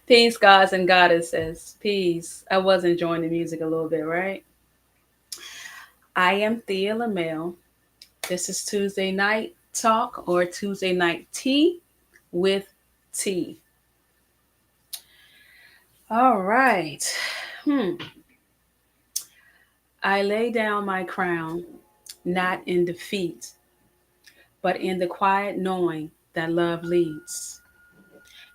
Peace, gods and goddesses. Peace. I was enjoying the music a little bit, right? I am Thea Lamel. This is Tuesday Night Talk or Tuesday Night Tea with Tea. All right. Hmm. I lay down my crown, not in defeat, but in the quiet knowing that love leads.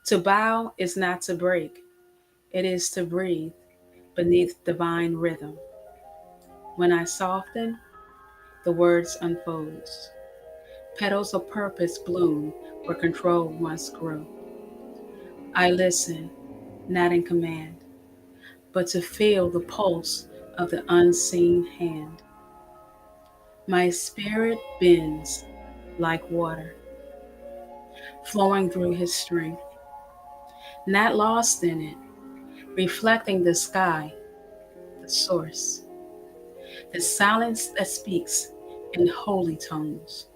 To bow is not to break, it is to breathe beneath divine rhythm. When I soften, the words unfolds. Petals of purpose bloom where control once grew. I listen, not in command, but to feel the pulse of the unseen hand. My spirit bends like water, flowing through his strength, not lost in it, reflecting the sky, the source, the silence that speaks in holy tones.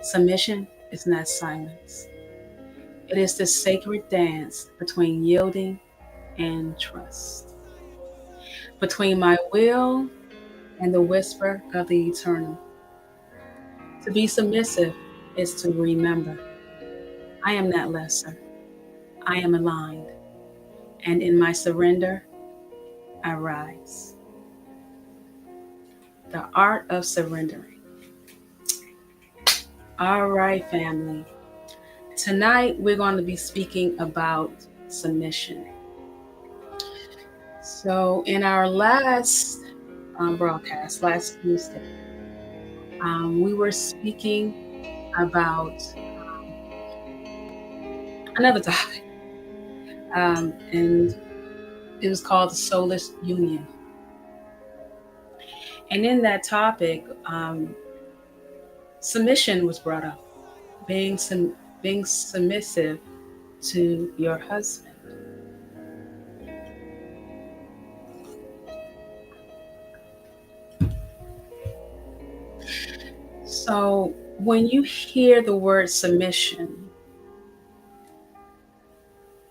Submission is not silence. It is the sacred dance between yielding and trust, between my will and the whisper of the eternal. To be submissive is to remember I am not lesser, I am aligned, and in my surrender, I rise. The art of surrendering. All right, family. Tonight, we're going to be speaking about submission. So, in our last broadcast, last Tuesday, we were speaking about another topic, and it was called the soulless union. And in that topic, submission was brought up, being being submissive to your husband. So, when you hear the word submission,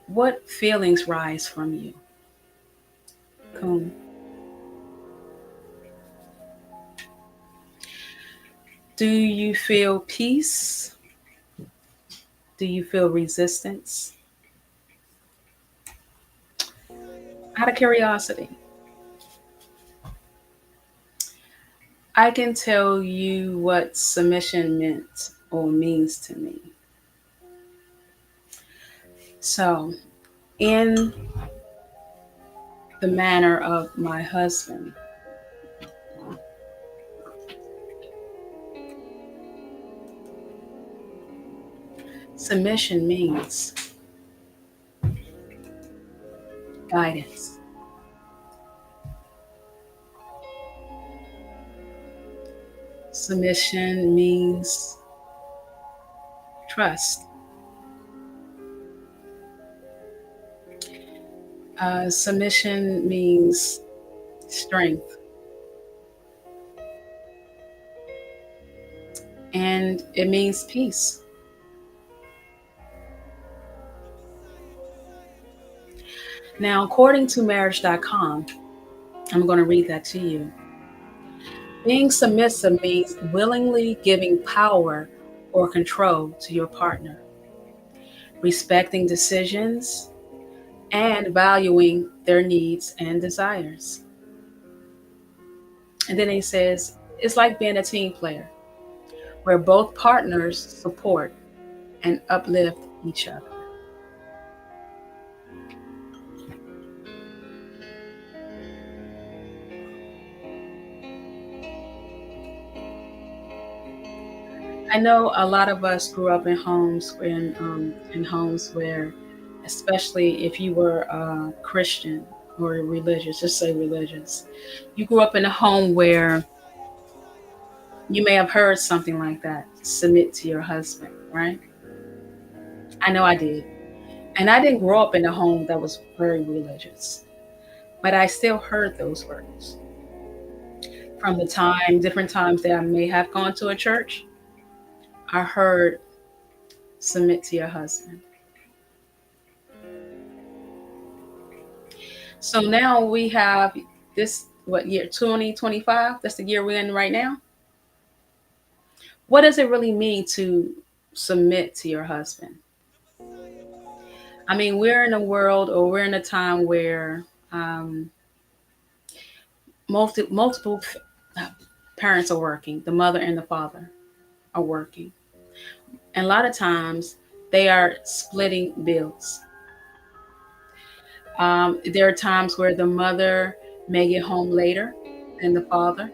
what feelings rise from you? Coon. Do you feel peace? Do you feel resistance? Out of curiosity, I can tell you what submission meant or means to me. So, in the manner of my husband, submission means guidance. Submission means trust. Submission means strength. And it means peace. Now, according to marriage.com, I'm going to read that to you. Being submissive means willingly giving power or control to your partner, respecting decisions, and valuing their needs and desires. And then he says, it's like being a team player where both partners support and uplift each other. I know a lot of us grew up in homes where, especially if you were Christian or religious, just say religious, you grew up in a home where you may have heard something like that: submit to your husband, right? I know I did, and I didn't grow up in a home that was very religious, but I still heard those words from different times that I may have gone to a church. I heard submit to your husband. So now we have this, what year, 2025? That's the year we're in right now. What does it really mean to submit to your husband? I mean, we're in a world, or we're in a time where um, multiple parents are working. The mother and the father are working. And a lot of times they are splitting bills. There are times where the mother may get home later than the father.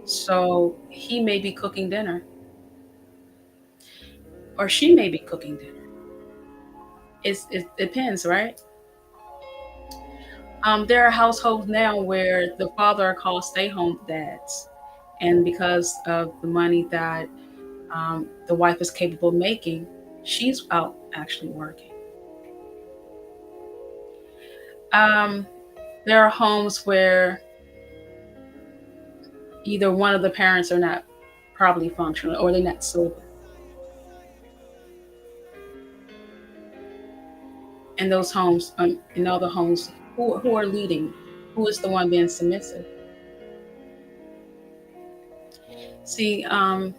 So he may be cooking dinner, or she may be cooking dinner. It depends, right? There are households now where the father are called stay home dads. And because of the money that the wife is capable of making, she's out actually working. Um, there are homes where either one of the parents are not properly functional, or they're not sober. In those homes, in other homes, who are leading? Who is the one being submissive? See, let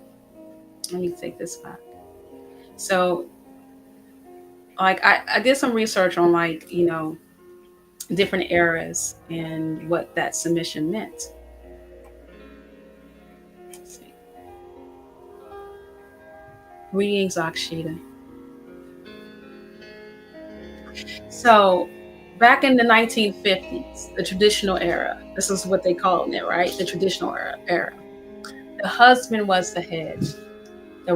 me take this back. So, like, I did some research on, like, different eras and what that submission meant. Let's see. Greetings, Akshita. So, back in the 1950s, the traditional era, this is what they call it, right? The traditional era. The husband was the head. The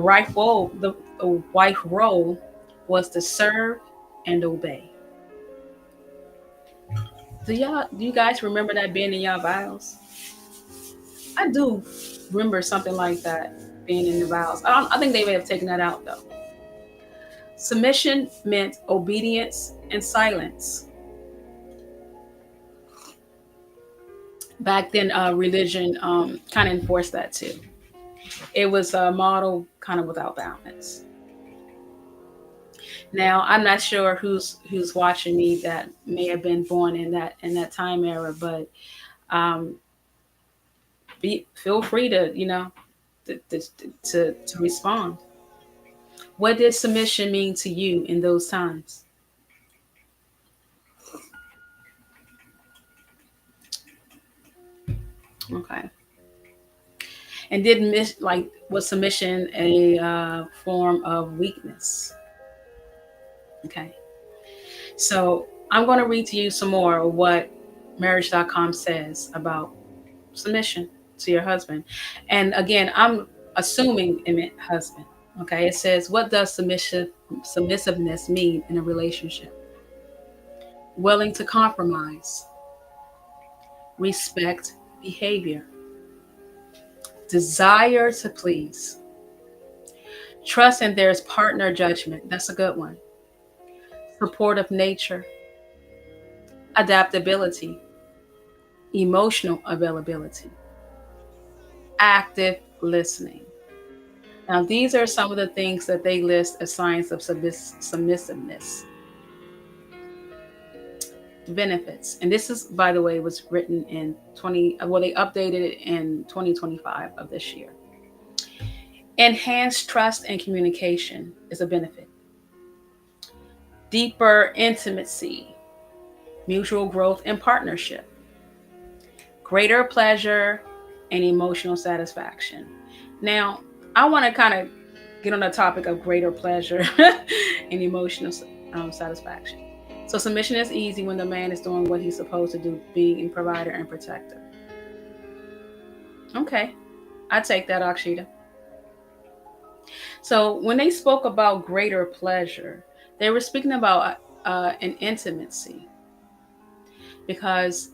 wife role was to serve and obey. Do you guys remember that being in your vows? I do remember something like that being in the vows. I think they may have taken that out though. Submission meant obedience and silence. Back then, religion kind of enforced that too. It was a model kind of without balance. Now, I'm not sure who's watching me that may have been born in that time era, but um, feel free to to respond. What did submission mean to you in those times? Okay, and did miss like was submission a form of weakness? Okay, so I'm going to read to you some more of what Marriage.com says about submission to your husband. And again, I'm assuming it meant husband. Okay, it says, what does submissiveness mean in a relationship? Willing to compromise, respect behavior, desire to please, trust in there's partner judgment. That's a good one. Supportive nature, adaptability, emotional availability, active listening. Now, these are some of the things that they list as signs of submissiveness. Benefits, and this is, by the way, was written in 20. Well, they updated it in 2025 of this year. Enhanced trust and communication is a benefit. Deeper intimacy, mutual growth and partnership, greater pleasure and emotional satisfaction. Now, I want to kind of get on the topic of greater pleasure and emotional satisfaction. So submission is easy when the man is doing what he's supposed to do, being a provider and protector. Okay, I take that, Akshita. So when they spoke about greater pleasure, they were speaking about an intimacy, because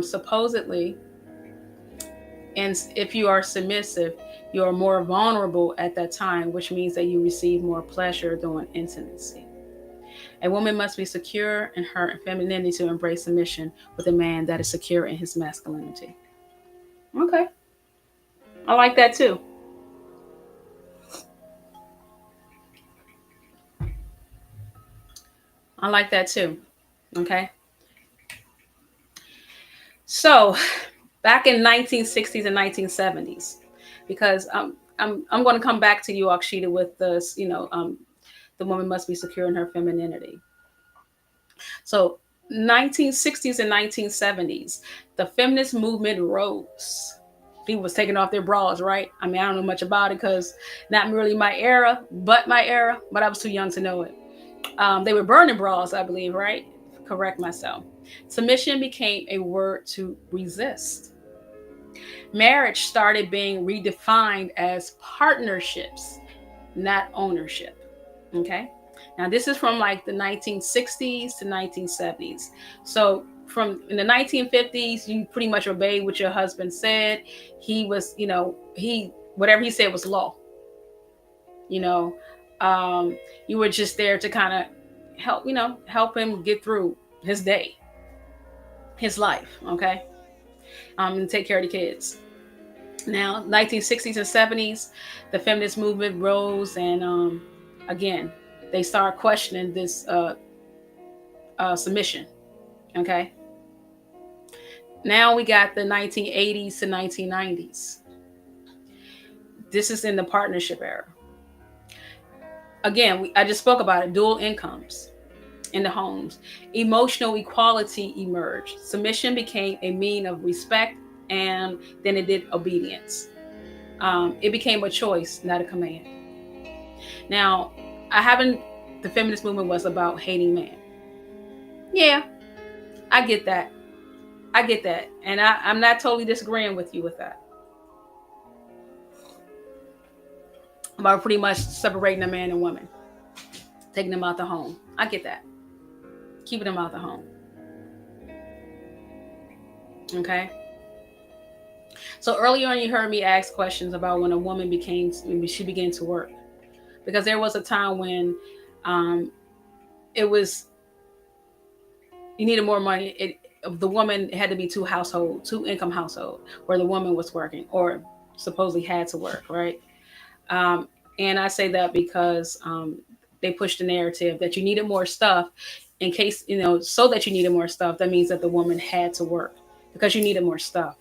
supposedly, and if you are submissive, you are more vulnerable at that time, which means that you receive more pleasure during intimacy. A woman must be secure in her femininity to embrace submission with a man that is secure in his masculinity. Okay, I like that too. I like that too. Okay. So back in 1960s and 1970s, because I'm going to come back to you, Akshita, with this, the woman must be secure in her femininity. So 1960s and 1970s, the feminist movement rose. People was taking off their bras, right? I mean, I don't know much about it because not really my era, but I was too young to know it. They were burning bras, I believe, right? Correct myself. Submission became a word to resist. Marriage started being redefined as partnerships, not ownership. Okay. Now, this is from like the 1960s to 1970s. So, from in the 1950s, you pretty much obeyed what your husband said. He was, whatever he said was law. You know, um, you were just there to kind of help him get through his day, his life. Okay. And take care of the kids. Now, 1960s and 70s, the feminist movement rose, and again, they start questioning this submission. Okay. Now we got the 1980s to 1990s. This is in the partnership era. Again, I just spoke about it. Dual incomes in the homes. Emotional equality emerged. Submission became a mean of respect, and then it did obedience. It became a choice, not a command. Now, I haven't. The feminist movement was about hating man. Yeah, I get that. I get that, and I'm not totally disagreeing with you with that. About pretty much separating a man and woman, taking them out the home. I get that. Keeping them out the home. Okay. So earlier on, you heard me ask questions about when a woman she began to work, because there was a time when um, it was you needed more money. The woman had to be two income household, where the woman was working or supposedly had to work, right? Um, and I say that because they pushed the narrative that you needed more stuff in case, so that you needed more stuff. That means that the woman had to work because you needed more stuff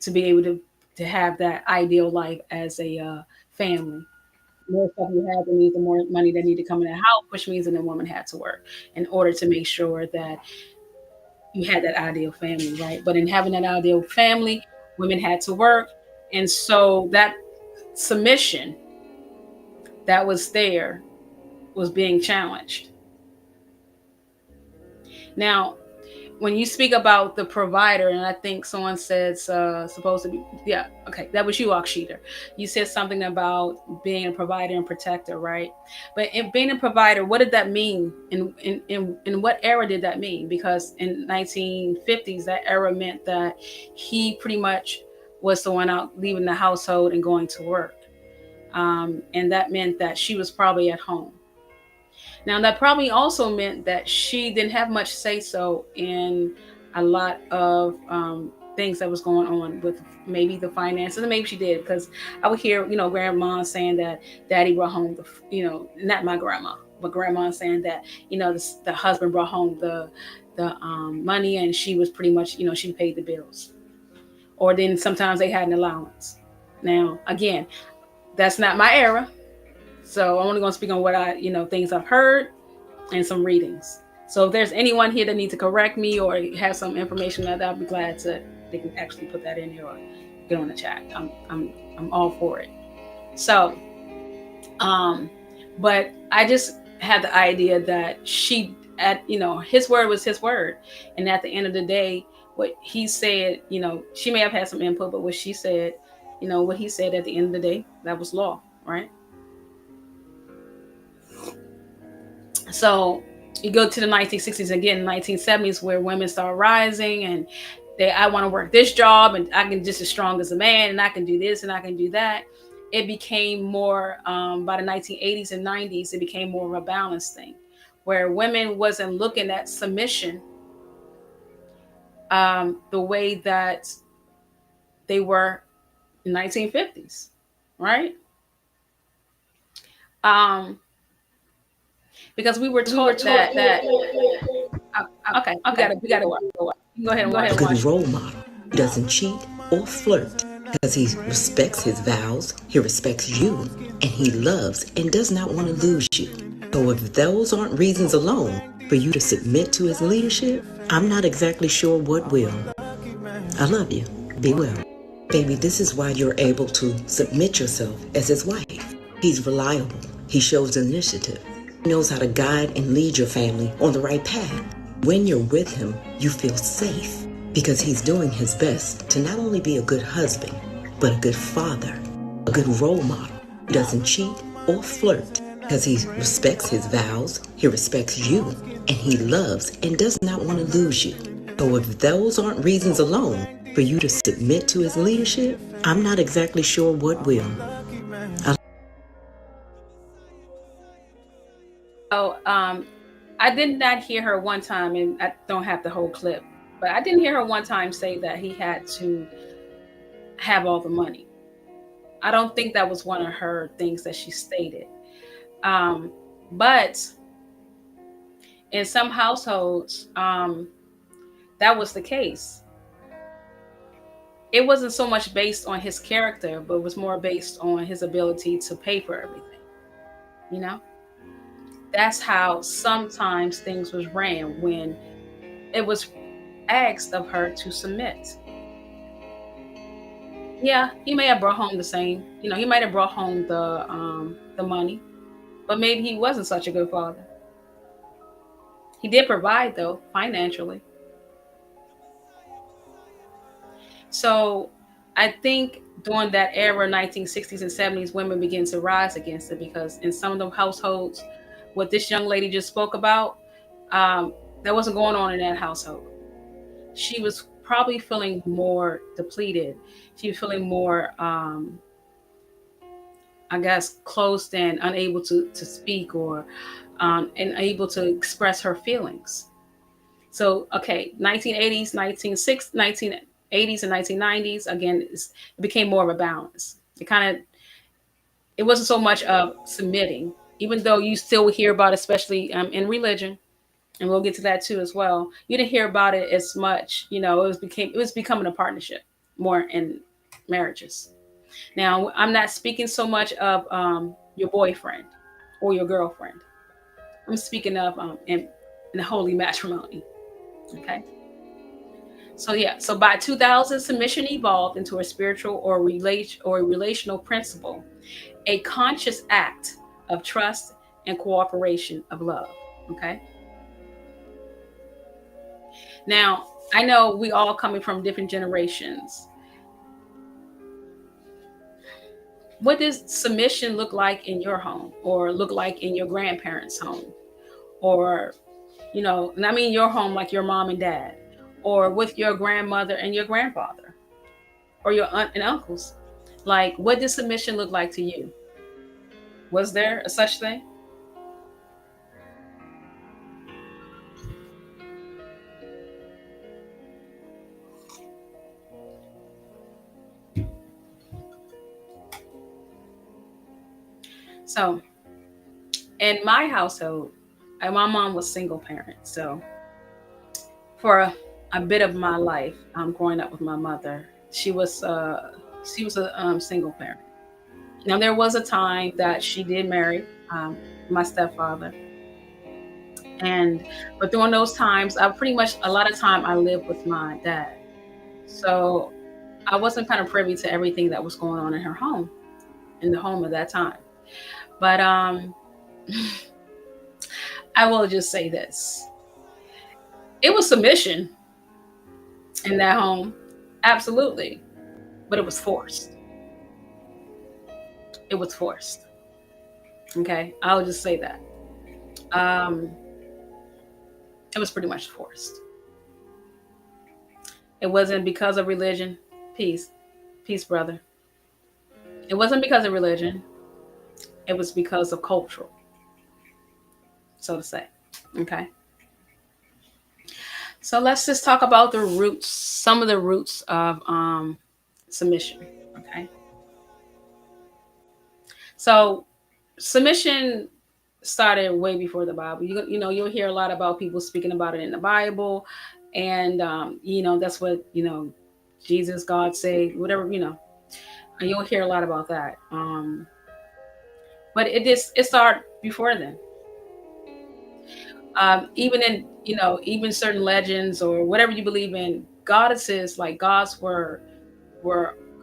to be able to have that ideal life as a family. The more stuff you had, that means the more money that needed to come in the house, which means that the woman had to work in order to make sure that you had that ideal family, right? But in having that ideal family, women had to work. And so that submission that was there was being challenged. Now, when you speak about the provider, and I think someone said supposed to be, yeah, okay, that was you, Akshita. You said something about being a provider and protector, right? But in being a provider, what did that mean? In what era did that mean? Because in 1950s, that era meant that he pretty much was the one out leaving the household and going to work. And that meant that she was probably at home. Now, that probably also meant that she didn't have much say so in a lot of things that was going on with maybe the finances. And maybe she did, because I would hear, grandma saying that daddy brought home not my grandma, but grandma saying that, the husband brought home the money, and she was pretty much, she paid the bills. Or then sometimes they had an allowance. Now, again, that's not my era. So I'm only going to speak on what things I've heard and some readings. So if there's anyone here that needs to correct me or have some information that I'll be glad to, they can actually put that in there or get on the chat. I'm all for it. So, but I just had the idea that his word was his word. And at the end of the day, what he said, she may have had some input, but what she said, what he said at the end of the day, that was law, right? So you go to the 1960s again, 1970s, where women start rising and I want to work this job and I can just as strong as a man and I can do this and I can do that. It became more, by the 1980s and 90s, it became more of a balanced thing, where women wasn't looking at submission the way that they were in 1950s, right? Because we were taught that okay, we gotta work. Go ahead and A watch it. good role model. He doesn't cheat or flirt because he respects his vows, he respects you, and he loves and does not want to lose you. So if those aren't reasons alone for you to submit to his leadership, I'm not exactly sure what will. I love you. Be well. Baby, this is why you're able to submit yourself as his wife. He's reliable. He shows initiative. He knows how to guide and lead your family on the right path. When you're with him, you feel safe because he's doing his best to not only be a good husband, but a good father, a good role model. He doesn't cheat or flirt because he respects his vows, he respects you, and he loves and does not want to lose you. So if those aren't reasons alone for you to submit to his leadership, I'm not exactly sure what will. So, I did not hear her one time, and I don't have the whole clip, but I didn't hear her one time say that he had to have all the money. I don't think that was one of her things that she stated. Um, but in some households, that was the case. It wasn't so much based on his character, but it was more based on his ability to pay for everything. You know, that's how sometimes things was ran when it was asked of her to submit. Yeah, he may have brought home the same. He might have brought home the money, but maybe he wasn't such a good father. He did provide though financially. So I think during that era, 1960s and 70s, women began to rise against it because in some of the households, what this young lady just spoke about, um, that wasn't going on in that household. She was probably feeling more depleted. She was feeling more, I guess, closed and unable to speak or and able to express her feelings. So, okay, 1980s, 1980s and 1990s, again, it became more of a balance. It wasn't so much of submitting, even though you still hear about, especially in religion, and we'll get to that too as well. You didn't hear about it as much. It was becoming a partnership more in marriages. Now, I'm not speaking so much of your boyfriend or your girlfriend. I'm speaking of in holy matrimony. Okay. So yeah, so by 2000, submission evolved into a spiritual or a relational principle, a conscious act of trust and cooperation of love. Okay. Now, I know we all coming from different generations. What does submission look like in your home or look like in your grandparents' home? Or, and I mean your home like your mom and dad, or with your grandmother and your grandfather, or your aunt and uncles. Like, what does submission look like to you? Was there a such thing? So, in my household, my mom was single parent. So, for a bit of my life, growing up with my mother, she was a single parent. Now, there was a time that she did marry my stepfather, and but during those times, I pretty much a lot of time I lived with my dad. So I wasn't kind of privy to everything that was going on in her home, in the home at that time. But I will just say this: it was submission in that home, absolutely, but it was forced. It was forced. Okay, I'll just say that. Um, it was pretty much forced. It wasn't because of religion. Peace, peace, brother. It wasn't because of religion. It was because of cultural, so to say. Okay. So let's just talk about the roots, some of the roots of submission. Okay. So submission started way before the Bible. You'll hear a lot about people speaking about it in the Bible. And that's what Jesus, God say, whatever, and you'll hear a lot about that. But it started before then. Even in even certain legends or whatever you believe in, goddesses, like gods, were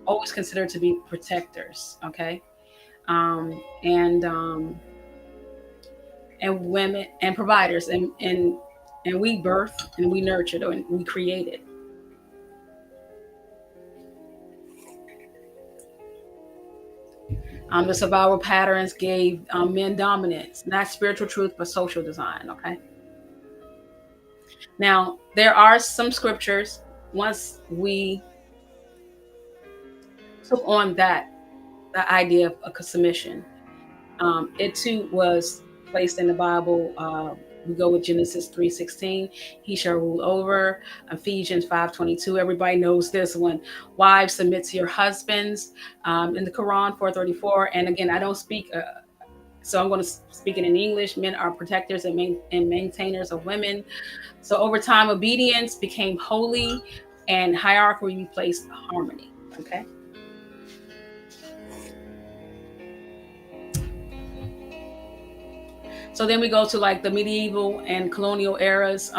always considered to be protectors. Okay. And women and providers, and we birth and we nurtured and we created. The survival patterns gave men dominance, not spiritual truth, but social design. Okay. Now, there are some scriptures, once we took on the idea of submission, it too was placed in the Bible. We go with Genesis 3:16. He shall rule over. Ephesians 5:22. Everybody knows this one. Wives, submit to your husbands. In the Quran 4:34. And again, I don't speak. So I'm going to speak it in English. Men are protectors and maintainers of women. So over time, obedience became holy, and hierarchy replaced harmony. Okay. So then we go to like the medieval and colonial eras,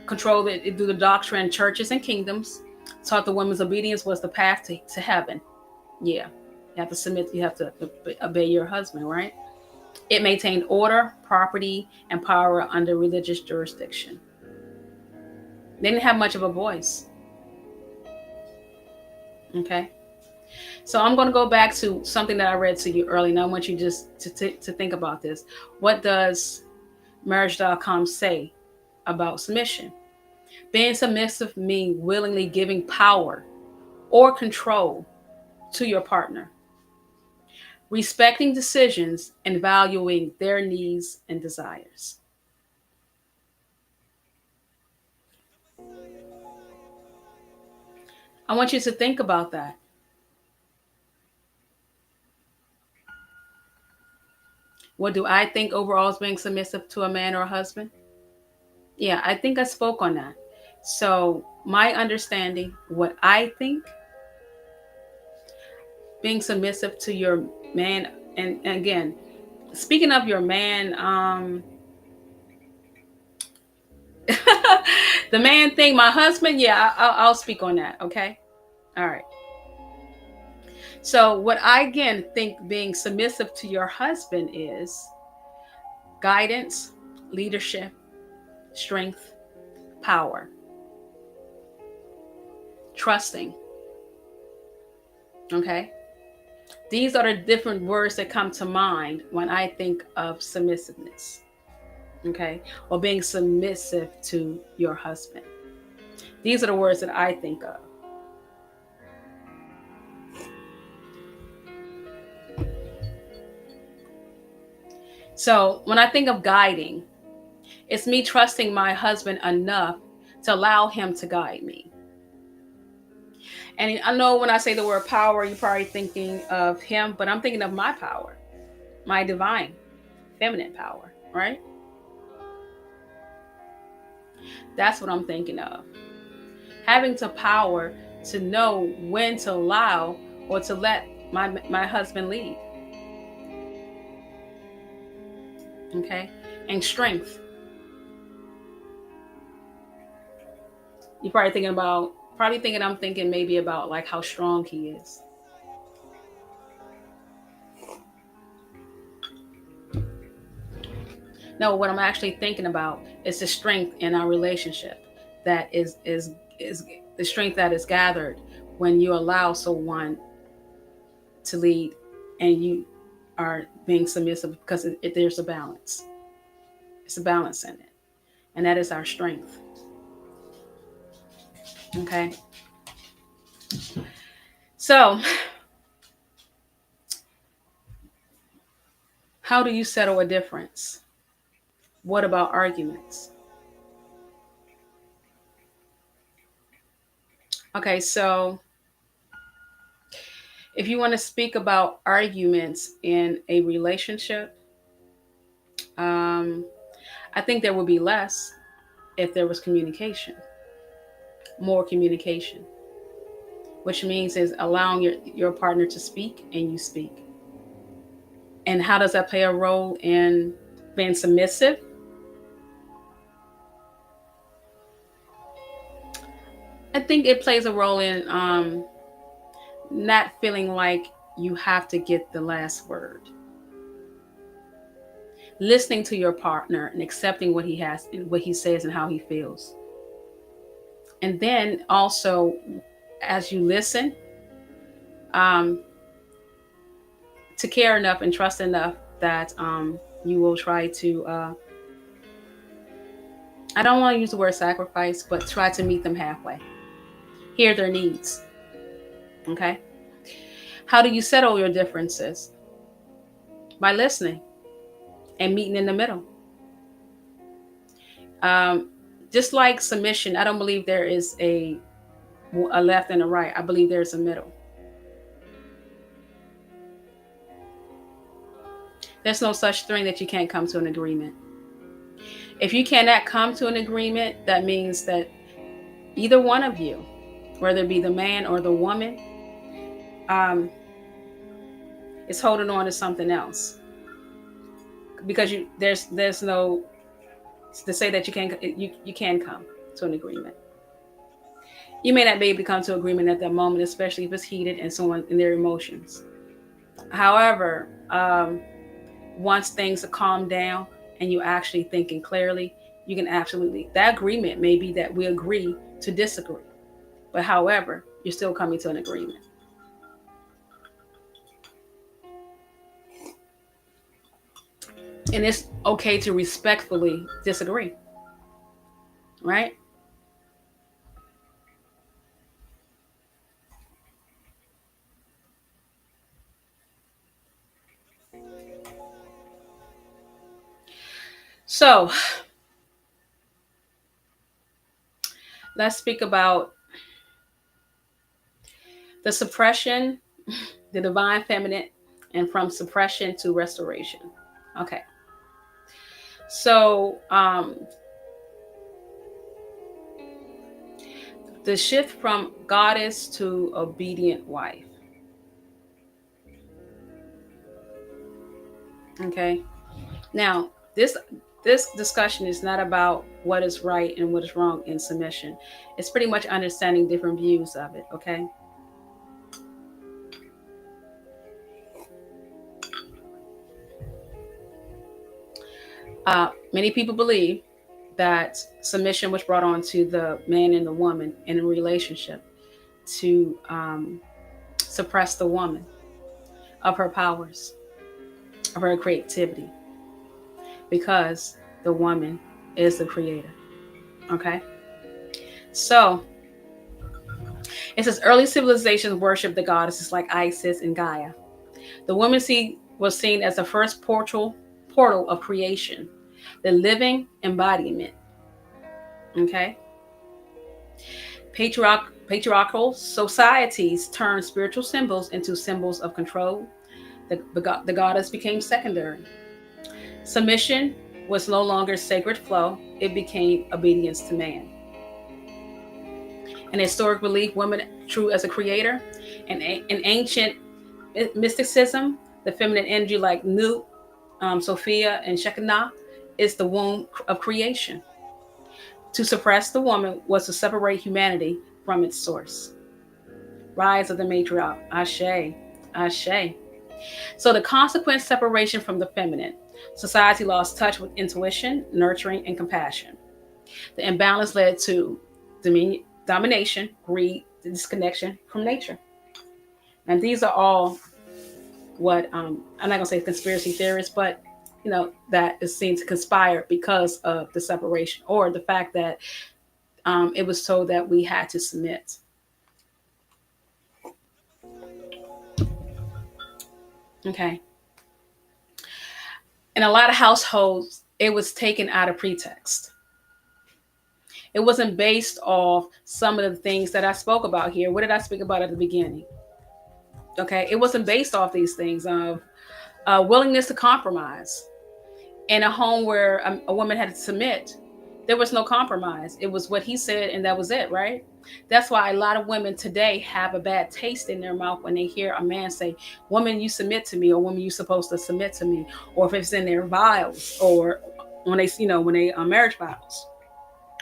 controlled it through the doctrine, churches and kingdoms, taught the women's obedience was the path to heaven. Yeah. You have to submit, you have to obey your husband, right? It maintained order, property, and power under religious jurisdiction. They didn't have much of a voice. Okay. So I'm going to go back to something that I read to you earlier. Now I want you just to think about this. What does marriage.com say about submission? Being submissive means willingly giving power or control to your partner, respecting decisions and valuing their needs and desires. I want you to think about that. What do I think overall is being submissive to a man or a husband? Yeah, I think I spoke on that. So, my understanding, what I think, being submissive to your man, and again, speaking of your man, the man thing, my husband, yeah, I'll speak on that. Okay. All right. So, what I again think being submissive to your husband is guidance, leadership, strength, power, trusting. Okay. These are the different words that come to mind when I think of submissiveness. Okay. Or being submissive to your husband. These are the words that I think of. So when I think of guiding, it's me trusting my husband enough to allow him to guide me. And I know when I say the word power, you're probably thinking of him, but I'm thinking of my power, my divine, feminine power, right? That's what I'm thinking of. Having the power to know when to allow or to let my husband lead. Okay? And strength. You're probably thinking I'm thinking maybe about like how strong he is. No, what I'm actually thinking about is the strength in our relationship that is the strength that is gathered when you allow someone to lead and you are being submissive because there's a balance. It's a balance in it. And that is our strength. Okay. So, how do you settle a difference? What about arguments? Okay, so if you want to speak about arguments in a relationship, I think there will be less if there was communication, more communication, which means is allowing your partner to speak and you speak. And how does that play a role in being submissive? I think it plays a role in not feeling like you have to get the last word. Listening to your partner and accepting what he has and what he says and how he feels. And then also, as you listen, um, to care enough and trust enough that you will try to, I don't want to use the word sacrifice, but try to meet them halfway. Hear their needs. Okay? How do you settle your differences? By listening and meeting in the middle. Um, just like submission, I don't believe there is a left and a right. I believe there's a middle. There's no such thing that you can't come to an agreement. If you cannot come to an agreement, that means that either one of you, whether it be the man or the woman, is holding on to something else. Because there's no to say that you can come to an agreement. You may not be able to come to agreement at that moment, especially if it's heated and someone in their emotions. However, once things are calmed down and you're actually thinking clearly, you can absolutely, that agreement may be that we agree to disagree. But however, you're still coming to an agreement. And it's okay to respectfully disagree, right? So let's speak about the suppression, the divine feminine, and from suppression to restoration. Okay. So the shift from goddess to obedient wife. Okay. Now, this discussion is not about what is right and what is wrong in submission. It's pretty much understanding different views of it, okay? Many people believe that submission was brought on to the man and the woman in a relationship to suppress the woman of her powers, of her creativity, because the woman is the creator. Okay? So, it says early civilizations worshiped the goddesses like Isis and Gaia. The woman was seen as the first portal of creation, the living embodiment. Okay? Patriarchal societies turned spiritual symbols into symbols of control. The goddess became secondary. Submission was no longer sacred flow, it became obedience to man. An historic belief, woman true as a creator, and in ancient mysticism, the feminine energy like Nut, Sophia, and Shekinah is the womb of creation. To suppress the woman was to separate humanity from its source. Rise of the matriarch, Ashe, Ashe. So the consequent separation from the feminine, society lost touch with intuition, nurturing, and compassion. The imbalance led to domination, greed, disconnection from nature. And these are all what I'm not gonna say conspiracy theorists, but that is seen to conspire because of the separation or the fact that it was told that we had to submit. Okay. In a lot of households, it was taken out of pretext. It wasn't based off some of the things that I spoke about here. What did I speak about at the beginning? Okay, it wasn't based off these things of willingness to compromise. In a home where a woman had to submit, There was no compromise. It was what he said, and that was it, right? That's why a lot of women today have a bad taste in their mouth when they hear a man say, "Woman, you submit to me," or "Woman, you supposed to submit to me," or if it's in their vows, or when they, when they marriage vows,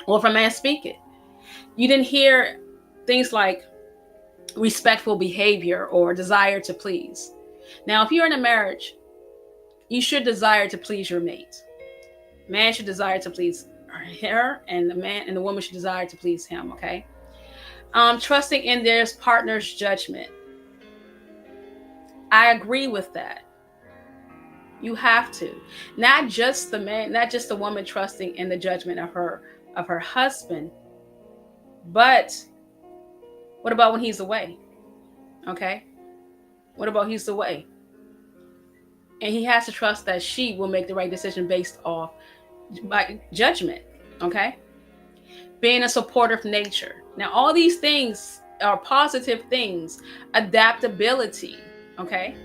or if a man speak it. You didn't hear things like respectful behavior or desire to please. Now, if you're in a marriage, you should desire to please your mate. Man should desire to please her, and the man and the woman should desire to please him. Okay. Trusting in their partner's judgment. I agree with that. You have to, not just the man, not just the woman trusting in the judgment of her husband, but what about when he's away? Okay. What about he's away? And he has to trust that she will make the right decision based off by judgment. Okay. Being a supportive nature. Now, all these things are positive things. Adaptability. Okay.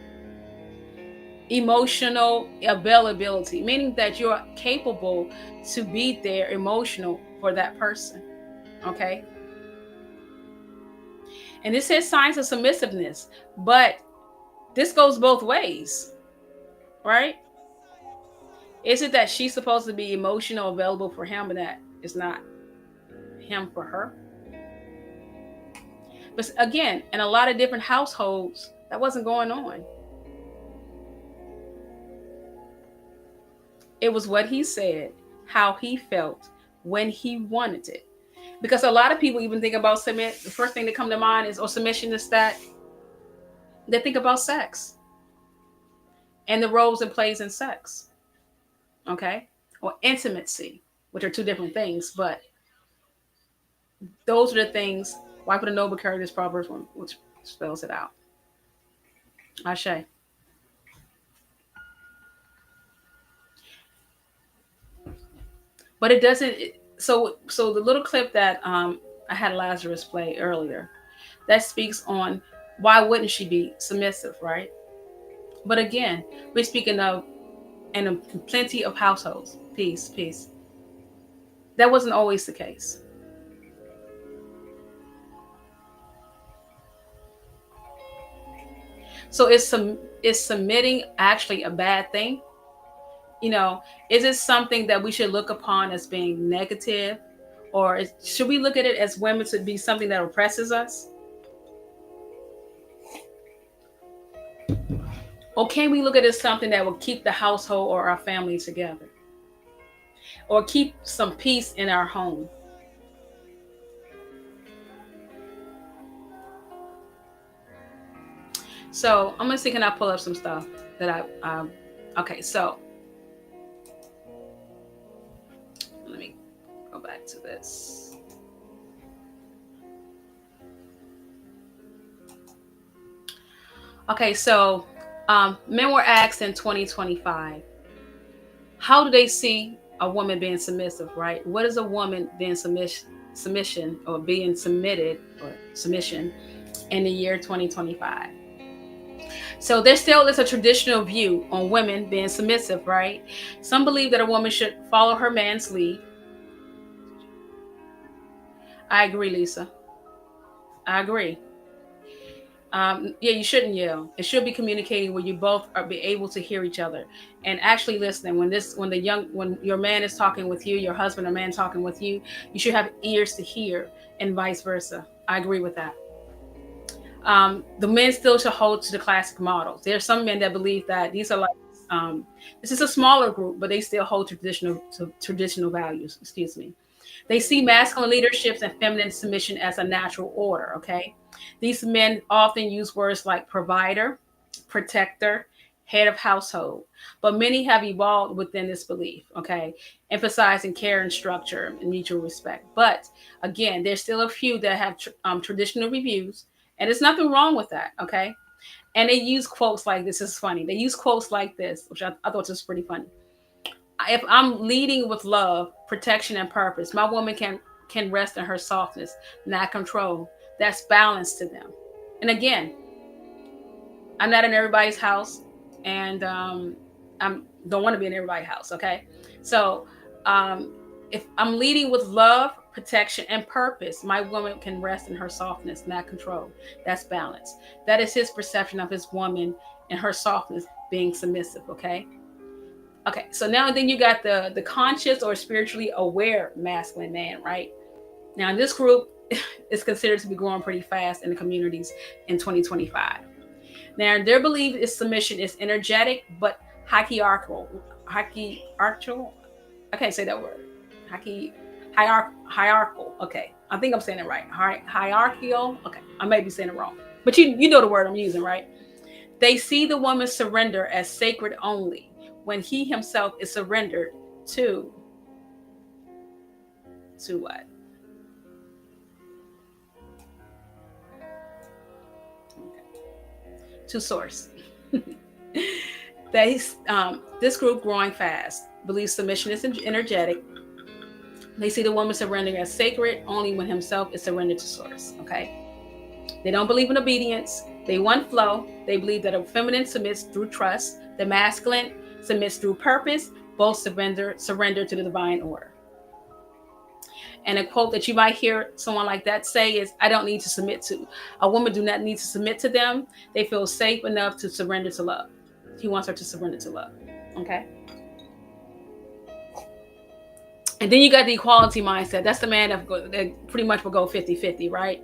Emotional availability, meaning that you're capable to be there emotional for that person. Okay. And this is signs of submissiveness, but this goes both ways, right? Is it that she's supposed to be emotional available for him, but that it's not him for her? But again, in a lot of different households, that wasn't going on. It was what he said, how he felt, when he wanted it. Because a lot of people even think about submit. The first thing that come to mind is, or submission is that they think about sex and the roles it plays in sex. Okay, or intimacy, which are two different things, but those are the things. Why put a noble carry this Proverbs one, which spells it out. Ashe. But it doesn't. So the little clip that I had Lazarus play earlier, that speaks on why wouldn't she be submissive, right? But again, we're speaking of in plenty of households. Peace, peace. That wasn't always the case. So is submitting actually a bad thing? You know, is it something that we should look upon as being negative, or should we look at it as women to be something that oppresses us? Or can we look at it as something that will keep the household or our family together, or keep some peace in our home? So I'm gonna see, can I pull up some stuff that okay, so let me go back to this. Okay, so men were asked in 2025, how do they see a woman being submissive, right? What is a woman being submission or being submitted or submission in the year 2025? So there still is a traditional view on women being submissive, right? Some believe that a woman should follow her man's lead. I agree, Lisa. I agree. Yeah, you shouldn't yell. It should be communicating where you both are be able to hear each other and actually listening. When your man is talking with you, your husband or man talking with you, you should have ears to hear, and vice versa. I agree with that. The men still should hold to the classic models. There are some men that believe that these are like this is a smaller group, but they still hold traditional values. Excuse me. They see masculine leaderships and feminine submission as a natural order. Okay, these men often use words like provider, protector, head of household, but many have evolved within this belief. Okay, emphasizing care and structure and mutual respect. But again, there's still a few that have traditional reviews, and there's nothing wrong with that. Okay, and they use quotes like this. Is funny. They use quotes like this, which I thought was pretty funny. If I'm leading with love, protection, and purpose, my woman can rest in her softness, not control. That's balance to them. And again, I'm not in everybody's house, and I don't want to be in everybody's house. Okay, so If I'm leading with love, protection, and purpose, my woman can rest in her softness, not control. That's balance. That is his perception of his woman and her softness being submissive, okay? Okay, so now then you got the conscious or spiritually aware masculine man, right? Now in this group is considered to be growing pretty fast in the communities in 2025. Now their belief is submission is energetic but hierarchical. Hierarchical? I can't say that word. Hierarchical. Okay, I think I'm saying it right. Hierarchical. Okay, I may be saying it wrong, but you know the word I'm using, right? They see the woman's surrender as sacred only when he himself is surrendered to what? To source. This group growing fast believes submission is energetic. They see the woman surrendering as sacred only when himself is surrendered to source. Okay. They don't believe in obedience. They want flow. They believe that a feminine submits through trust. The masculine submits through purpose. Both surrender to the divine order. And a quote that you might hear someone like that say is, I don't need to submit to. A woman do not need to submit to them. They feel safe enough to surrender to love. He wants her to surrender to love. Okay? And then you got the equality mindset. That's the man that pretty much will go 50-50, right?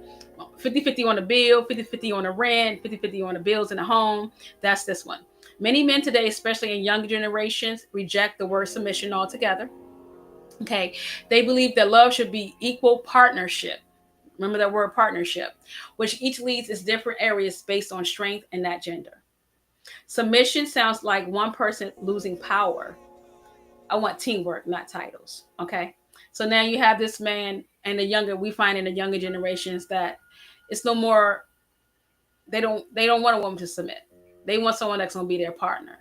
50-50 on the bill, 50-50 on the rent, 50-50 on the bills in the home. That's this one. Many men today, especially in younger generations, reject the word submission altogether. Okay. They believe that love should be equal partnership. Remember that word partnership, which each leads its different areas based on strength and not gender. Submission sounds like one person losing power. I want teamwork, not titles. Okay. So now you have this man and we find in the younger generations that it's no more, they don't want a woman to submit. They want someone that's going to be their partner.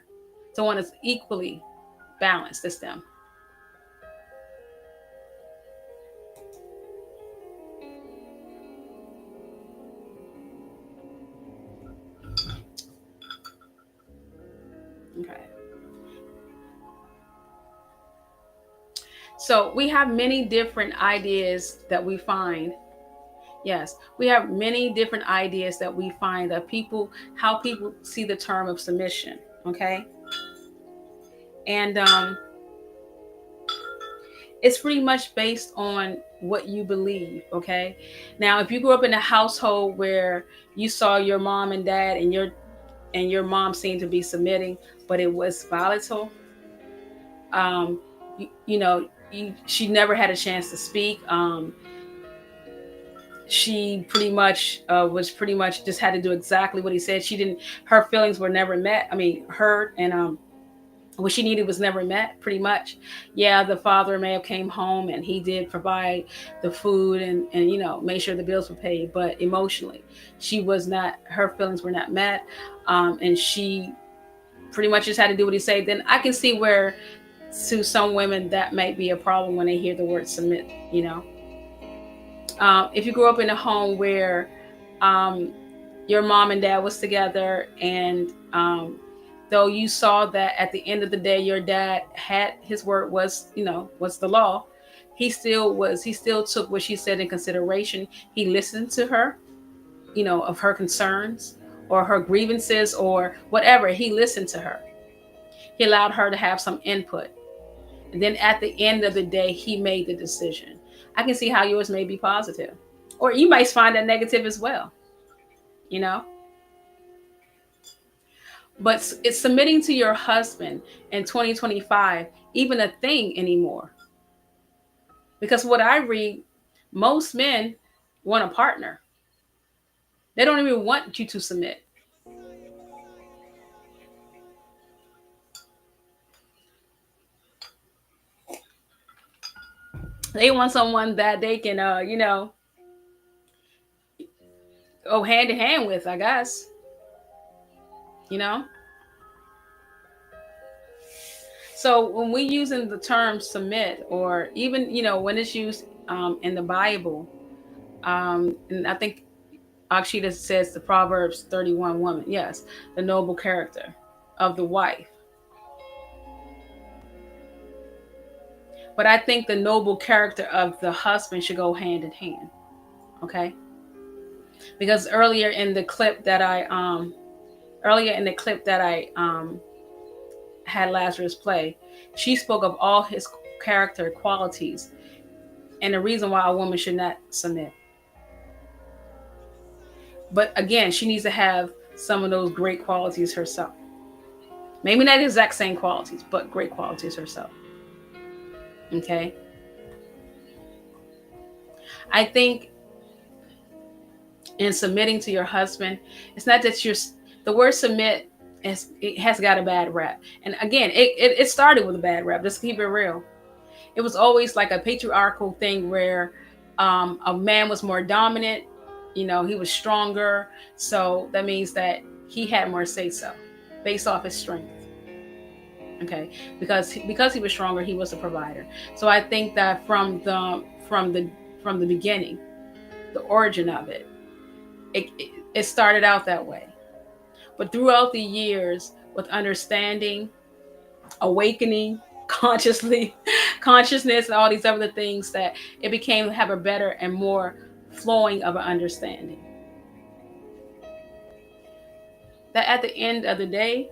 Someone that's equally balanced as them. Okay. So we have many different ideas that we find. Yes, we have many different ideas that we find that how people see the term of submission. Okay. And it's pretty much based on what you believe. Okay. Now, if you grew up in a household where you saw your mom and dad and your mom seemed to be submitting, but it was volatile, she never had a chance to speak. She pretty much was pretty much just had to do exactly what he said. Her feelings were never met. I mean, heard, and what she needed was never met, pretty much. Yeah, the father may have came home and he did provide the food and made sure the bills were paid, but emotionally, her feelings were not met. And she pretty much just had to do what he said. Then I can see where to some women that might be a problem when they hear the word submit. If you grew up in a home where your mom and dad was together, and though you saw that at the end of the day your dad had his word was the law, he still took what she said in consideration. He listened to her, of her concerns or her grievances or whatever. He listened to her. He allowed her to have some input. And then at the end of the day, he made the decision. I can see how yours may be positive, or you might find that negative as well, But it's submitting to your husband in 2025 even a thing anymore? Because what I read, most men want a partner. They don't even want you to submit. They want someone that they can, go hand in hand with, I guess. You know? So when we using the term submit, or even, when it's used in the Bible, and I think Akshita says the Proverbs 31 woman, yes, the noble character of the wife. But I think the noble character of the husband should go hand in hand. Okay? Because earlier in the clip that I had Lazarus play, she spoke of all his character qualities and the reason why a woman should not submit. But again, she needs to have some of those great qualities herself. Maybe not the exact same qualities, but great qualities herself. Okay? I think in submitting to your husband, it's not that the word submit it has got a bad rap. And again, it started with a bad rap. Let's keep it real. It was always like a patriarchal thing where a man was more dominant. He was stronger. So that means that he had more say so based off his strength. Okay, because he was stronger, he was a provider. So I think that from the beginning, the origin of it started out that way. But throughout the years, with understanding, awakening, consciousness, and all these other things, that it became have a better and more flowing of an understanding. That at the end of the day,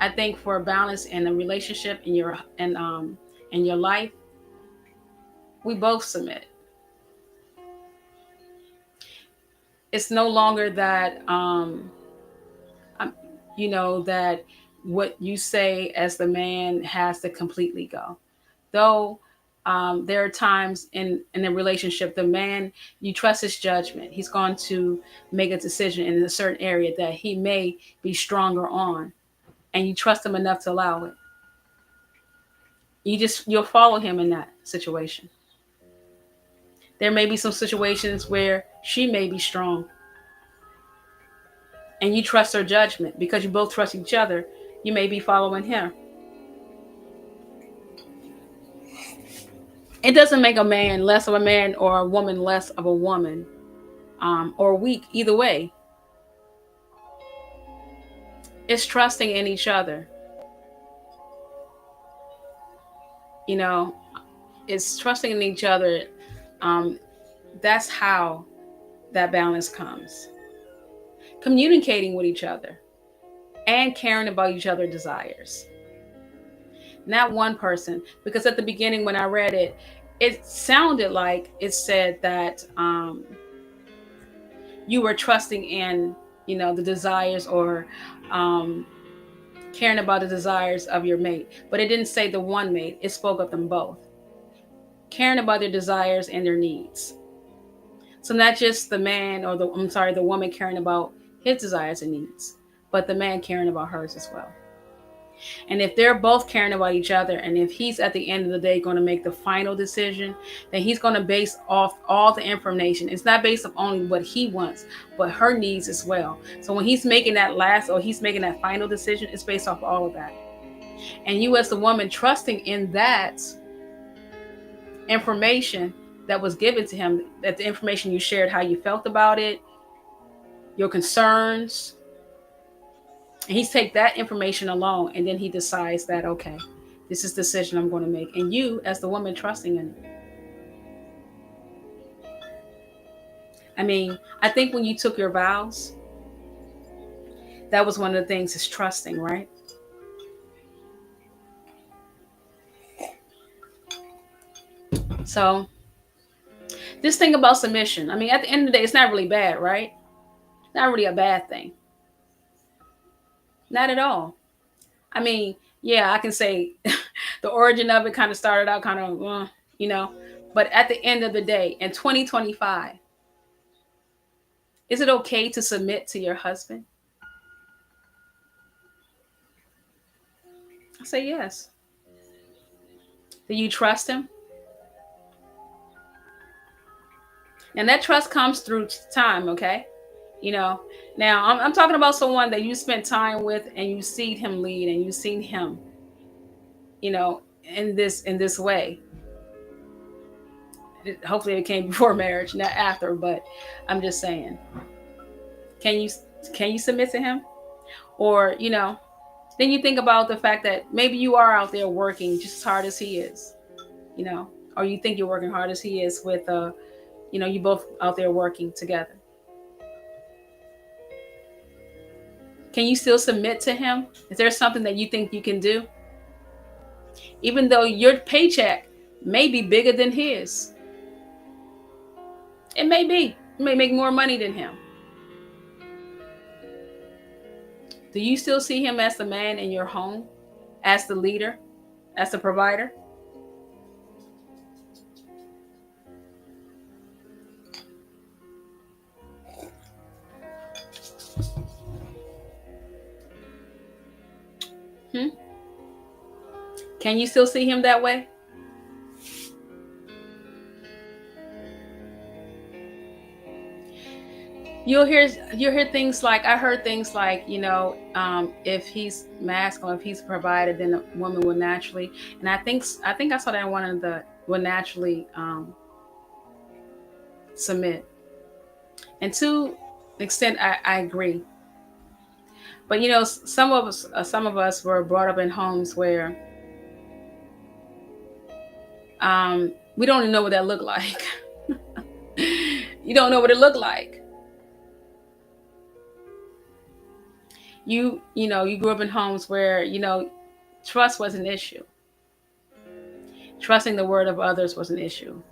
I think for a balance in a relationship in your life, we both submit. It's no longer that that what you say as the man has to completely go. Though there are times in a relationship, the man, you trust his judgment. He's going to make a decision in a certain area that he may be stronger on, and you trust him enough to allow it. You'll follow him in that situation. There may be some situations where she may be strong, and you trust her judgment because you both trust each other. You may be following him. It doesn't make a man less of a man or a woman less of a woman, or weak. Either way, it's trusting in each other. You know, it's trusting in each other. Um, that's how that balance comes. Communicating with each other and caring about each other's desires. Not one person, because at the beginning when I read it, it sounded like it said that you were trusting in, the desires or caring about the desires of your mate. But it didn't say the one mate. It spoke of them both. Caring about their desires and their needs. So not just the man or the woman caring about his desires and needs, but the man caring about hers as well. And if they're both caring about each other, and if he's at the end of the day going to make the final decision, then he's going to base off all the information. It's not based on only what he wants, but her needs as well. So when he's making that he's making that final decision, it's based off all of that. And you as the woman trusting in that information that was given to him, that the information you shared, how you felt about it, your concerns, and he's take that information alone, and then he decides that, okay, this is the decision I'm going to make. And you, as the woman, trusting in it. I mean, I think when you took your vows, that was one of the things, is trusting, right? So, this thing about submission, I mean, at the end of the day, it's not really bad, right? Not really a bad thing. Not at all. I mean, yeah, I can say the origin of it kind of started out kind of, but at the end of the day, in 2025, is it okay to submit to your husband? I say yes. Do you trust him? And that trust comes through time, okay? Now I'm talking about someone that you spent time with and you seen him lead and you seen him, in this way. Hopefully it came before marriage, not after, but I'm just saying. Can you submit to him? Or, then you think about the fact that maybe you are out there working just as hard as he is. or you think you're working hard as he is with, you both out there working together. Can you still submit to him? Is there something that you think you can do? Even though your paycheck may be bigger than his, it may be. You may make more money than him. Do you still see him as the man in your home, as the leader, as the provider? Hmm? Can you still see him that way? You'll hear things like, I heard things like, if he's masculine, if he's a provider, then the woman will naturally, and I think I saw that in one of the, will naturally submit. And to an extent, I agree. But some of us were brought up in homes where we don't even know what that looked like. You don't know what it looked like. You grew up in homes where trust was an issue. Trusting the word of others was an issue,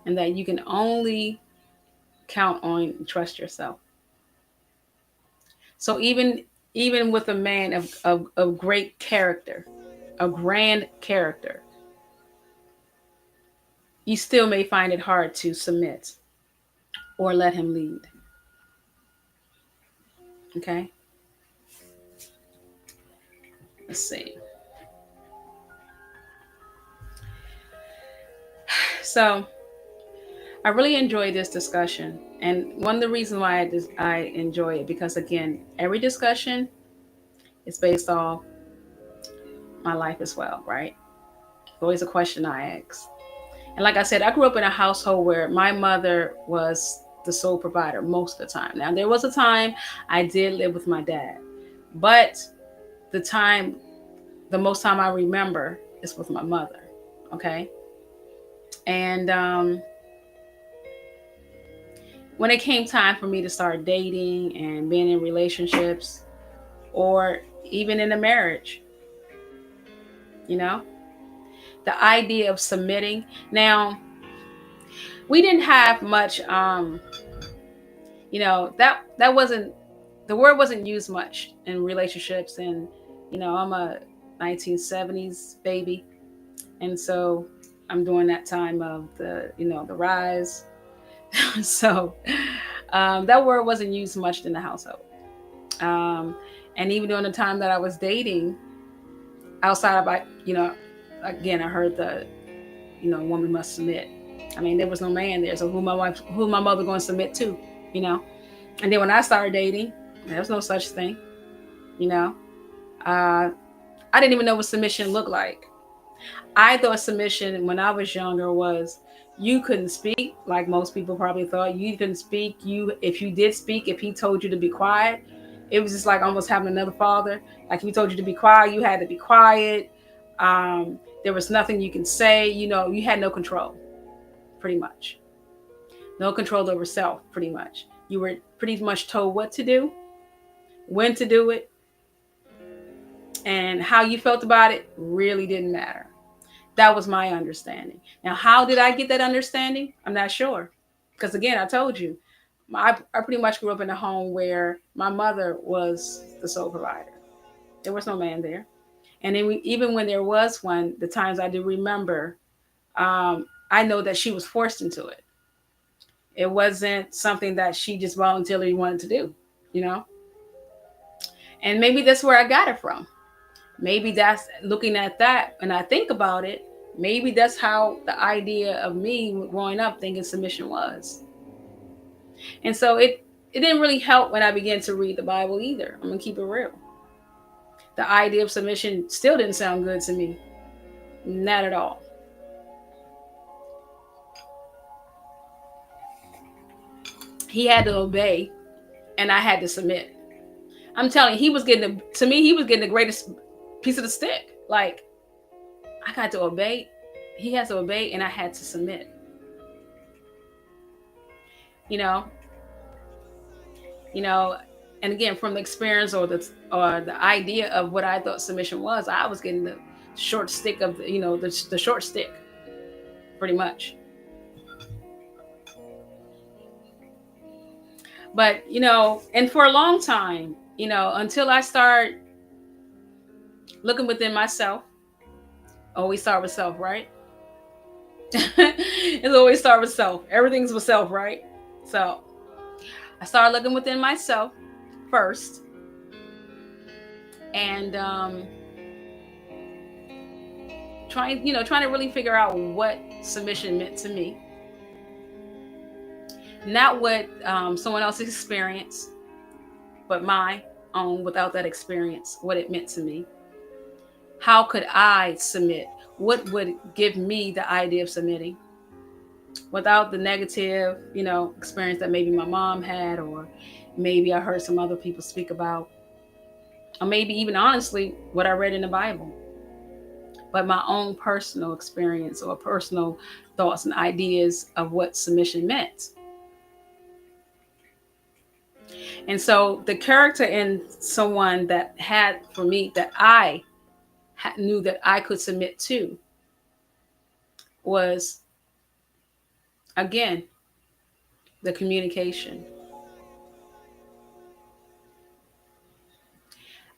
and that you can only count on and trust yourself. So even with a man of great character, a grand character, you still may find it hard to submit or let him lead. Okay? Let's see. So I really enjoyed this discussion. And one of the reasons why I enjoy it, because again, every discussion is based off my life as well, right? Always a question I ask. And like I said, I grew up in a household where my mother was the sole provider most of the time. Now, there was a time I did live with my dad, but the most time I remember is with my mother. Okay. And when it came time for me to start dating and being in relationships, or even in a marriage, the idea of submitting. Now, we didn't have much, that wasn't, the word wasn't used much in relationships. And, I'm a 1970s baby. And so I'm during that time of the rise. So that word wasn't used much in the household. And even during the time that I was dating, outside of, again, I heard woman must submit. I mean, there was no man there, so who my mother going to submit to, And then when I started dating, there was no such thing, I didn't even know what submission looked like. I thought submission when I was younger was you couldn't speak, like most people probably thought. You couldn't speak. If you did speak, if he told you to be quiet, it was just like almost having another father. Like if he told you to be quiet, you had to be quiet. There was nothing you can say. You had no control, pretty much. No control over self, pretty much. You were pretty much told what to do, when to do it, and how you felt about it really didn't matter. That was my understanding. Now, how did I get that understanding? I'm not sure. Because again, I told you, I pretty much grew up in a home where my mother was the sole provider. There was no man there. And then even when there was one, the times I do remember, I know that she was forced into it. It wasn't something that she just voluntarily wanted to do, And maybe that's where I got it from. Maybe that's looking at that, and I think about it, maybe that's how the idea of me growing up thinking submission was. And so it didn't really help when I began to read the Bible either. I'm going to keep it real. The idea of submission still didn't sound good to me. Not at all. He had to obey, and I had to submit. I'm telling you, he was getting the greatest piece of the stick. Like, I got to obey, he has to obey, and I had to submit. You know, you know, and again, from the experience or the idea of what I thought submission was, I was getting the short stick of the short stick, pretty much. But and for a long time, until I start looking within myself. Always start with self, right? It's always start with self. Everything's with self, right? So I started looking within myself first, and trying to really figure out what submission meant to me, not what someone else's experience, but my own without that experience, what it meant to me. How could I submit? What would give me the idea of submitting without the negative, experience that maybe my mom had, or maybe I heard some other people speak about, or maybe even honestly what I read in the Bible, but my own personal experience or personal thoughts and ideas of what submission meant. And so the character in someone that had for me that I knew that I could submit to was, again, the communication.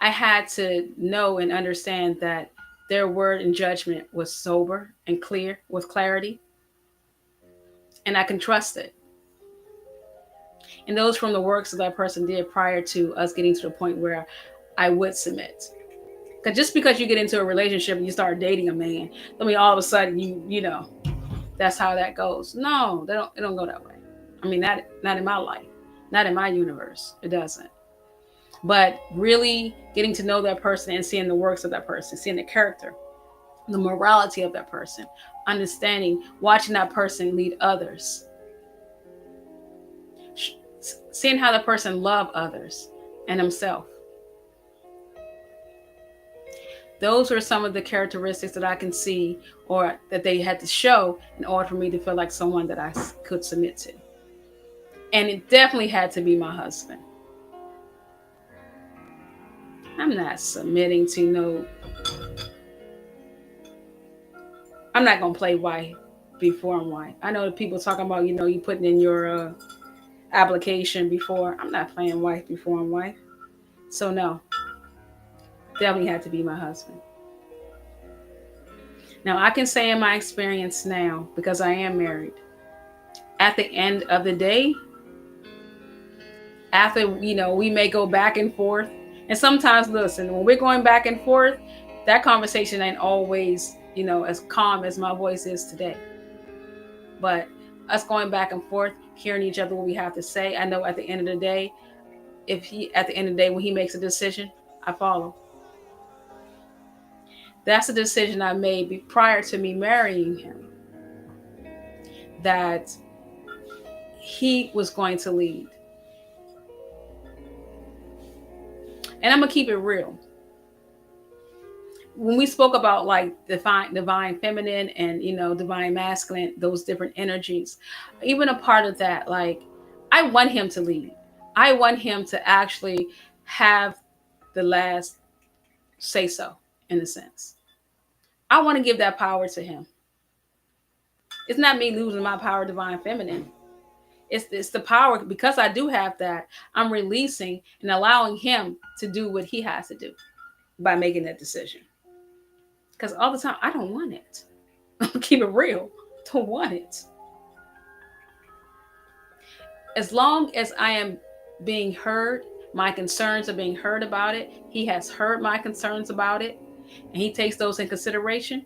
I had to know and understand that their word and judgment was sober and clear with clarity, and I can trust it. And those from the works that that person did prior to us getting to the point where I would submit. Because just because you get into a relationship and you start dating a man, I mean, all of a sudden that's how that goes. No, it don't go that way. I mean, not in my life, not in my universe. It doesn't. But really getting to know that person and seeing the works of that person, seeing the character, the morality of that person, understanding, watching that person lead others, seeing how that person love others and himself. Those are some of the characteristics that I can see or that they had to show in order for me to feel like someone that I could submit to. And it definitely had to be my husband. I'm not submitting to no, I'm not going to play wife before I'm wife. I know the people talking about, you putting in your application before. I'm not playing wife before I'm wife. So no, definitely had to be my husband. Now I can say in my experience now, because I am married, at the end of the day, after we may go back and forth, and sometimes listen, when we're going back and forth, that conversation ain't always as calm as my voice is today. But us going back and forth, hearing each other what we have to say, I know at the end of the day, when he makes a decision, I follow. That's a decision I made prior to me marrying him, that he was going to lead. And I'm gonna keep it real. When we spoke about like divine feminine and divine masculine, those different energies, even a part of that, like I want him to lead. I want him to actually have the last say so, in a sense. I want to give that power to him. It's not me losing my power, divine feminine. It's the power, because I do have that. I'm releasing and allowing him to do what he has to do by making that decision. Because all the time, I don't want it. Keep it real. Don't want it. As long as I am being heard, my concerns are being heard about it. He has heard my concerns about it, and he takes those in consideration.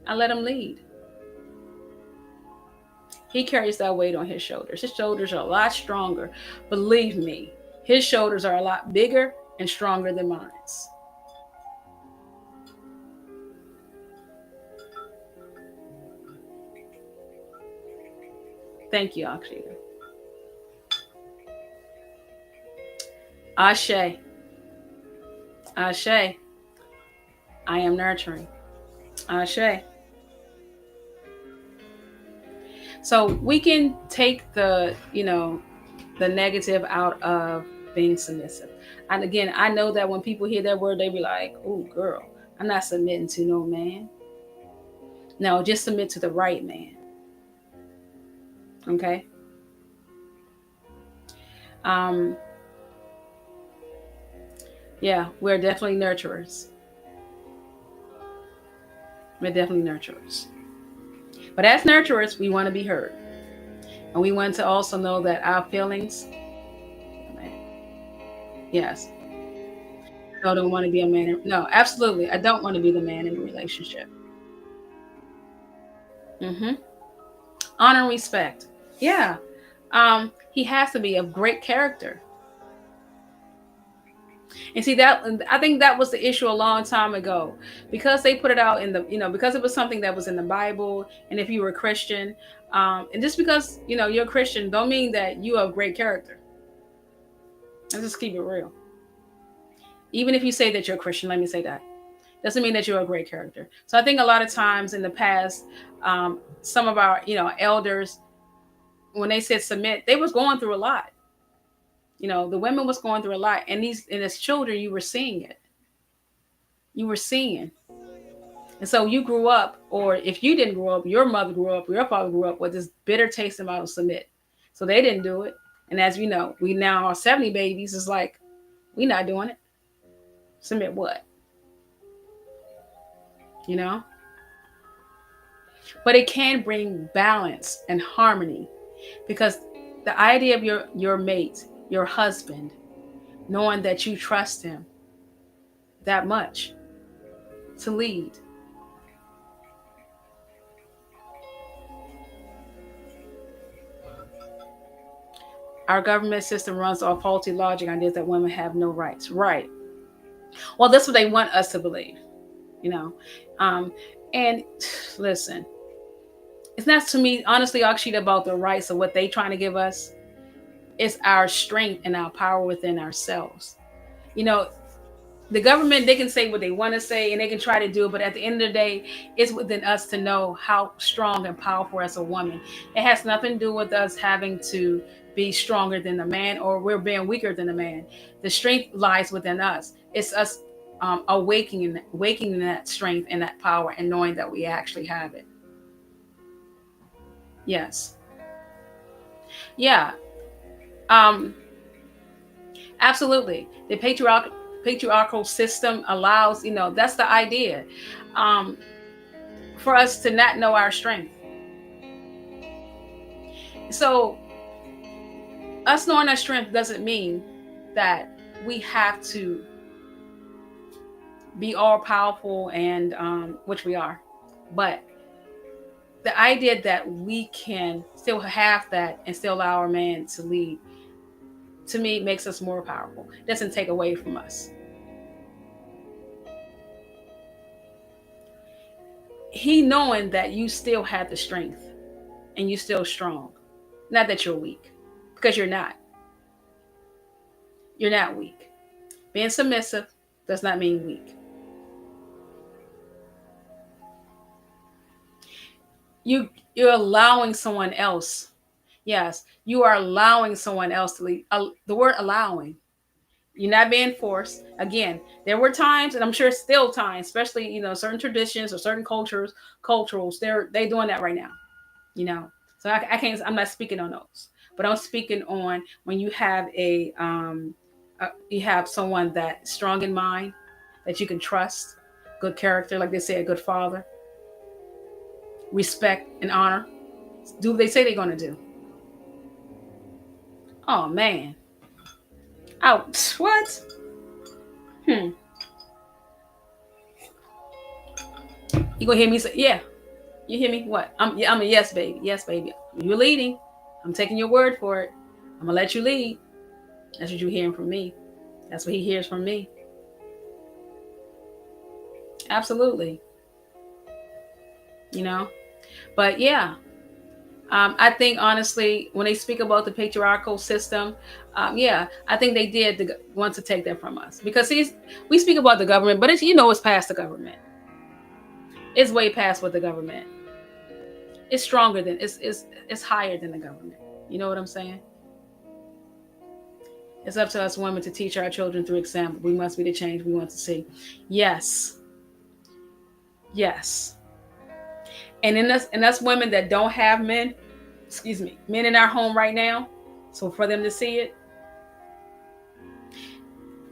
I let him lead. He carries that weight on his shoulders. His shoulders are a lot stronger. Believe me, his shoulders are a lot bigger and stronger than mine. Thank you, Akshita. Ashe. Ashe. I am nurturing. Ashe. So we can take the negative out of being submissive. And again, I know that when people hear that word, they be like, "Oh, girl, I'm not submitting to no man." No, just submit to the right man. Okay. Um, yeah, we're definitely nurturers. We're definitely nurturers. But as nurturers, we want to be heard. And we want to also know that our feelings, yes, I don't want to be a man. No, absolutely. I don't want to be the man in a relationship. Hmm. Honor and respect. Yeah. He has to be of great character. And see that I think that was the issue a long time ago because they put it out in because it was something that was in the Bible, and if you were a Christian, and just because you're a Christian, don't mean that you have great character. Let's just keep it real. Even if you say that you're a Christian, let me say that doesn't mean that you're a great character. So I think a lot of times in the past, some of our elders, when they said submit, they was going through a lot. The women was going through a lot, and as children, you were seeing it. You were seeing. And so you grew up, or if you didn't grow up, your mother grew up, your father grew up with this bitter taste about submit. So they didn't do it. And as we know, we now are 70 babies. It's like, we not doing it. Submit what? You know? But it can bring balance and harmony because the idea of your mate, your husband, knowing that you trust him that much to lead. Our government system runs off faulty logic ideas that women have no rights. Right. Well, that's what they want us to believe, you know. Um, and listen, it's not to me, honestly, actually about the rights of what they trying to give us. It's our strength and our power within ourselves. You know, the government, they can say what they want to say and they can try to do it, but at the end of the day, it's within us to know how strong and powerful as a woman. It has nothing to do with us having to be stronger than the man or we're being weaker than the man. The strength lies within us. It's us awakening that strength and that power and knowing that we actually have it. Yes. Yeah. Um, Absolutely. The patriarchal system allows, that's the idea. Um, for us to not know our strength. So us knowing our strength doesn't mean that we have to be all powerful and which we are. But the idea that we can still have that and still allow our man to lead, to me, makes us more powerful. It doesn't take away from us. He knowing that you still have the strength and you're still strong. Not that you're weak, because you're not. You're not weak. Being submissive does not mean weak. You're allowing someone else. Yes, you are allowing someone else to lead. The word allowing. You're not being forced. Again, there were times, and I'm sure still times, especially certain traditions or certain culturals. They doing that right now. You know, so I can't. I'm not speaking on those, but I'm speaking on when you have you have someone that's strong in mind, that you can trust, good character, like they say, a good father, respect and honor. Do what they say they're going to do. Oh man, out what? Hmm. You gonna hear me say, yeah? You hear me? What? I'm a yes, baby. Yes, baby. You're leading. I'm taking your word for it. I'm gonna let you lead. That's what you're hearing from me. That's what he hears from me. Absolutely. You know. But yeah, I think honestly, when they speak about the patriarchal system, yeah, I think they did want to take that from us because we speak about the government, but it's past the government. It's way past what the government. It's stronger than it's higher than the government. You know what I'm saying? It's up to us women to teach our children through example. We must be the change we want to see. Yes. Yes. And us women that don't have men, excuse me, men in our home right now. So for them to see it,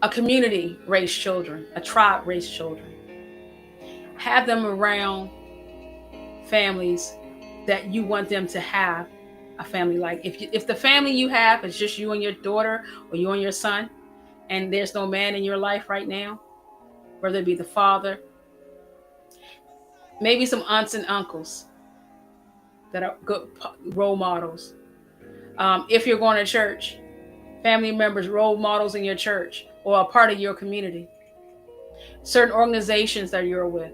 a community raise children, a tribe raise children. Have them around families that you want them to have a family like. If the family you have is just you and your daughter or you and your son, and there's no man in your life right now, whether it be the father, maybe some aunts and uncles that are good role models. If you're going to church, family members, role models in your church or a part of your community, certain organizations that you're with.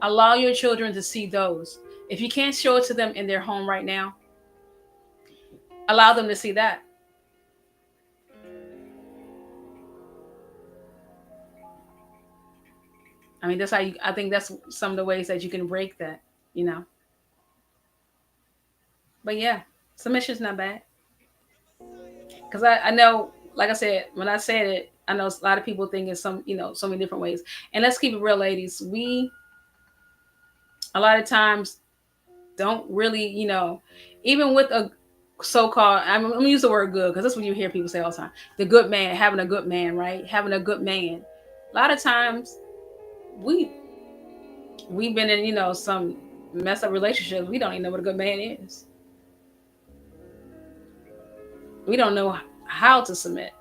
Allow your children to see those. If you can't show it to them in their home right now, allow them to see that. I mean, that's how you, I think that's some of the ways that you can break that, you know. But yeah, submission's not bad. Because I know, like I said, when I said it, I know a lot of people think it's so many different ways. And let's keep it real, ladies. We, a lot of times, don't really, even with a so-called, I'm going to use the word good because that's what you hear people say all the time. The good man, having a good man, right? Having a good man. A lot of times, we we've been in, some messed up relationships. We don't even know what a good man is. We don't know how to submit.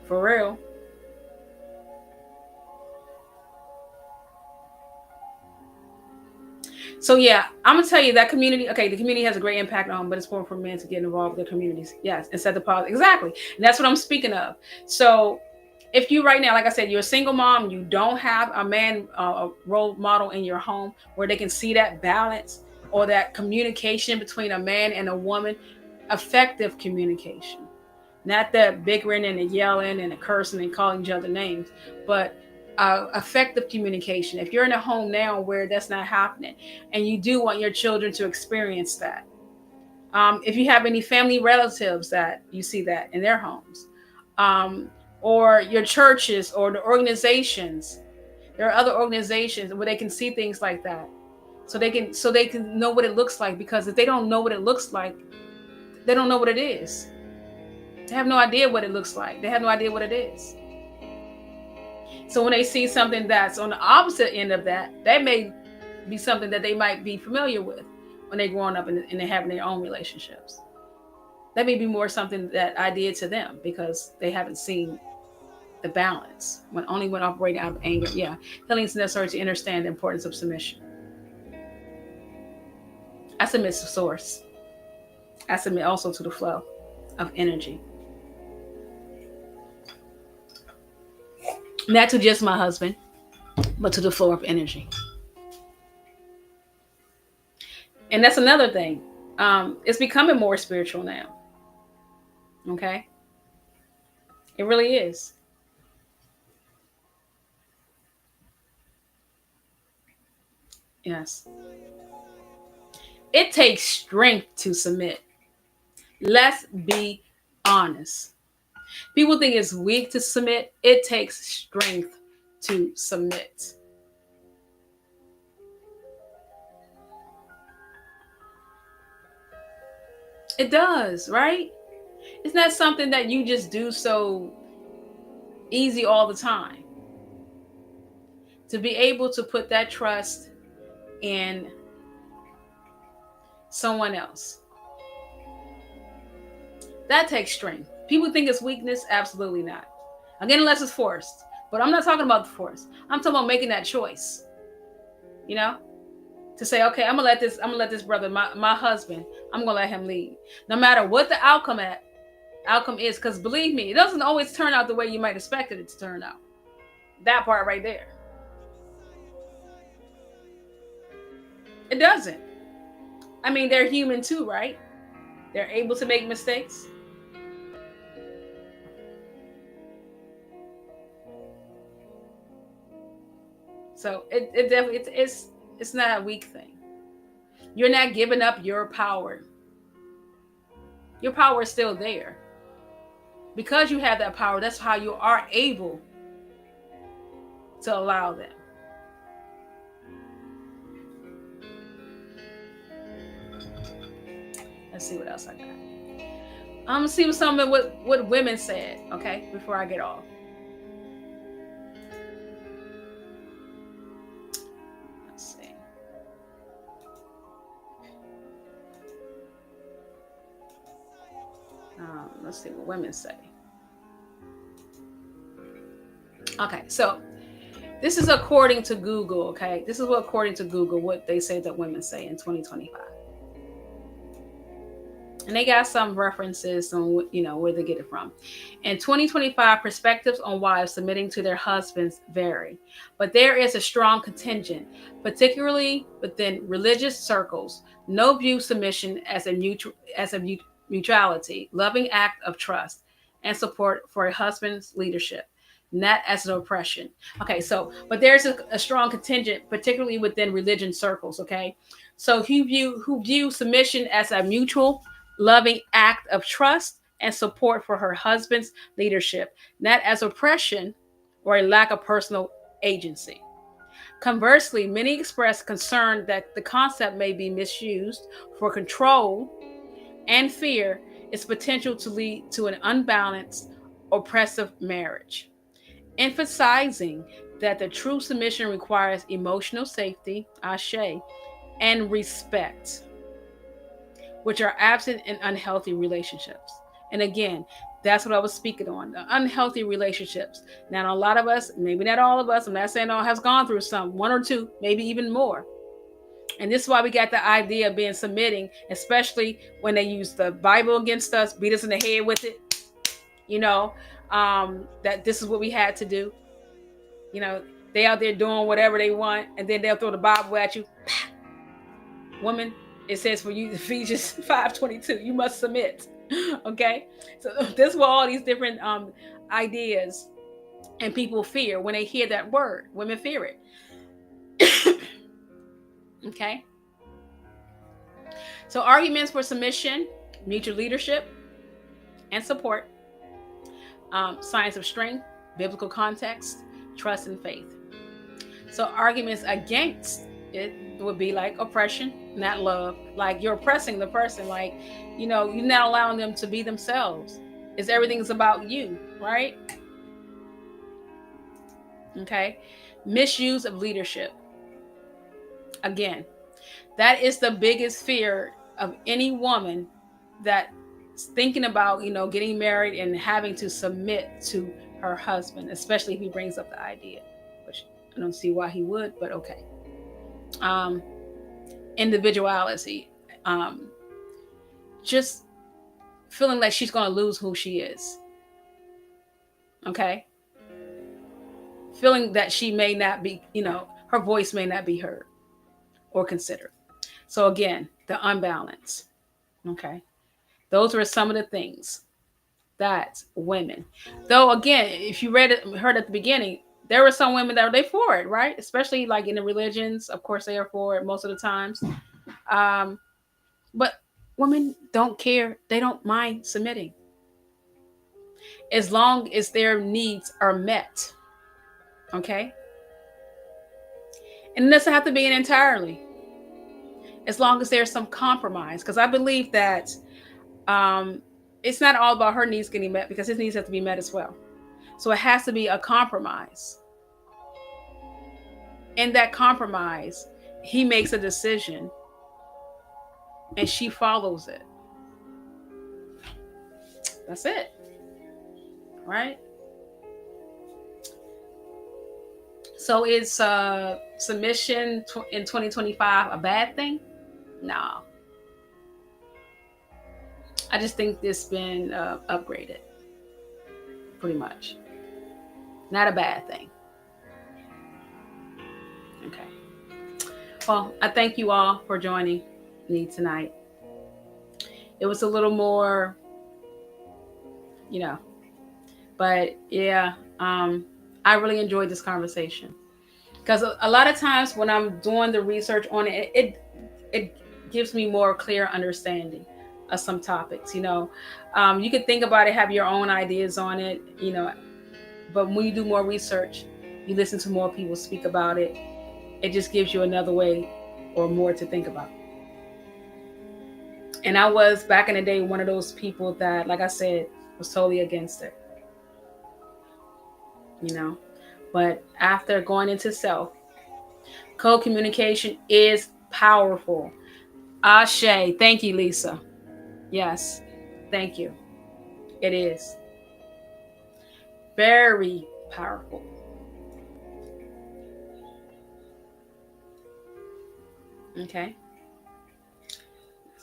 For real. So yeah, I'm gonna tell you that community. Okay, the community has a great impact on, but it's important for men to get involved with their communities. Yes, and set the positive. Exactly, and that's what I'm speaking of. So, if you right now, like I said, you're a single mom, you don't have a man, a role model in your home where they can see that balance or that communication between a man and a woman, effective communication, not that bickering and the yelling and the cursing and calling each other names, but effective communication. If you're in a home now where that's not happening and you do want your children to experience that, if you have any family relatives that you see that in their homes, um, or your churches or the organizations, there are other organizations where they can see things like that, so they can know what it looks like. Because if they don't know what it looks like, they don't know what it is. They have no idea what it looks like. They have no idea what it is. So when they see something that's on the opposite end of that, that may be something that they might be familiar with when they're growing up and they're having their own relationships. That may be more something that I did to them because they haven't seen the balance when operating out of anger. Yeah, healing is necessary to understand the importance of submission. I submit to source. I submit also to the flow of energy. Not to just my husband, but to the flow of energy. And that's another thing. It's becoming more spiritual now. Okay? It really is. Yes. It takes strength to submit. Let's be honest. People think it's weak to submit. It takes strength to submit. It does, right? It's not something that you just do so easy all the time. To be able to put that trust in someone else, that takes strength. People think it's weakness. Absolutely not. Again, unless it's forced. But I'm not talking about the force. I'm talking about making that choice. You know, to say, okay, I'm gonna let this brother, my husband, I'm gonna let him lead, no matter what the outcome is. Because believe me, it doesn't always turn out the way you might expect it to turn out. That part right there, it doesn't. I mean, they're human too, right? They're able to make mistakes. So it definitely it's It's not a weak thing. You're not giving up your power. Your power is still there. Because you have that power, that's how you are able to allow them. Let's see what else I got. I'm gonna see what women said, okay, before I get off. Let's see. Let's see what women say. Okay, so this is according to Google, okay? This is what according to Google, what they say that women say in 2025. And they got some references on, where they get it from. In 2025, perspectives on wives submitting to their husbands vary, but there is a strong contingent, particularly within religious circles, no view submission as a mutuality, loving act of trust and support for a husband's leadership, not as an oppression. Okay, so but there's a strong contingent, particularly within religion circles. Okay, so who view submission as a mutual loving act of trust and support for her husband's leadership, not as oppression or a lack of personal agency. Conversely, many express concern that the concept may be misused for control and fear its potential to lead to an unbalanced, oppressive marriage, emphasizing that the true submission requires emotional safety, ashe, and respect, which are absent in unhealthy relationships. And again, that's what I was speaking on, the unhealthy relationships. Now, a lot of us, maybe not all of us, I'm not saying all has gone through some, one or two, maybe even more. And this is why we got the idea of being submitting, especially when they use the Bible against us, beat us in the head with it, that this is what we had to do. They out there doing whatever they want, and then they'll throw the Bible at you. Woman, it says for you, Ephesians 5:22, you must submit. Okay, so this is what all these different ideas and people fear when they hear that word. Women fear it. Okay, so arguments for submission, mutual leadership and support, signs of strength, biblical context, trust and faith. So arguments against it would be like oppression, not love. Like you're oppressing the person, like, you're not allowing them to be themselves. Everything's about you, right? Okay. Misuse of leadership. Again, that is the biggest fear of any woman that's thinking about, getting married and having to submit to her husband, especially if he brings up the idea, which I don't see why he would, but okay. Individuality, just feeling like she's going to lose who she is. Okay, feeling that she may not be, her voice may not be heard or considered. So again, the unbalance. Okay, those are some of the things that women, though, again, if you heard at the beginning, there were some women that were for it, right? Especially like in the religions, of course they are for it most of the times. But women don't care. They don't mind submitting as long as their needs are met. Okay? And it doesn't have to be an entirely. As long as there's some compromise. Because I believe that it's not all about her needs getting met, because his needs have to be met as well. So it has to be a compromise. In that compromise, he makes a decision and she follows it. That's it. Right? So is submission in 2025 a bad thing? No. I just think this been upgraded. Pretty much. Not a bad thing. Okay. Well, I thank you all for joining me tonight. It was a little more, but yeah, I really enjoyed this conversation. Because a lot of times when I'm doing the research on it, it gives me more clear understanding of some topics. You could think about it, have your own ideas on it. But when you do more research, you listen to more people speak about it. It just gives you another way or more to think about. And I was back in the day one of those people that, like I said, was totally against it. You know, but after going into self, code communication is powerful. Ashe. Thank you, Lisa. Yes. Thank you. It is very powerful. Okay.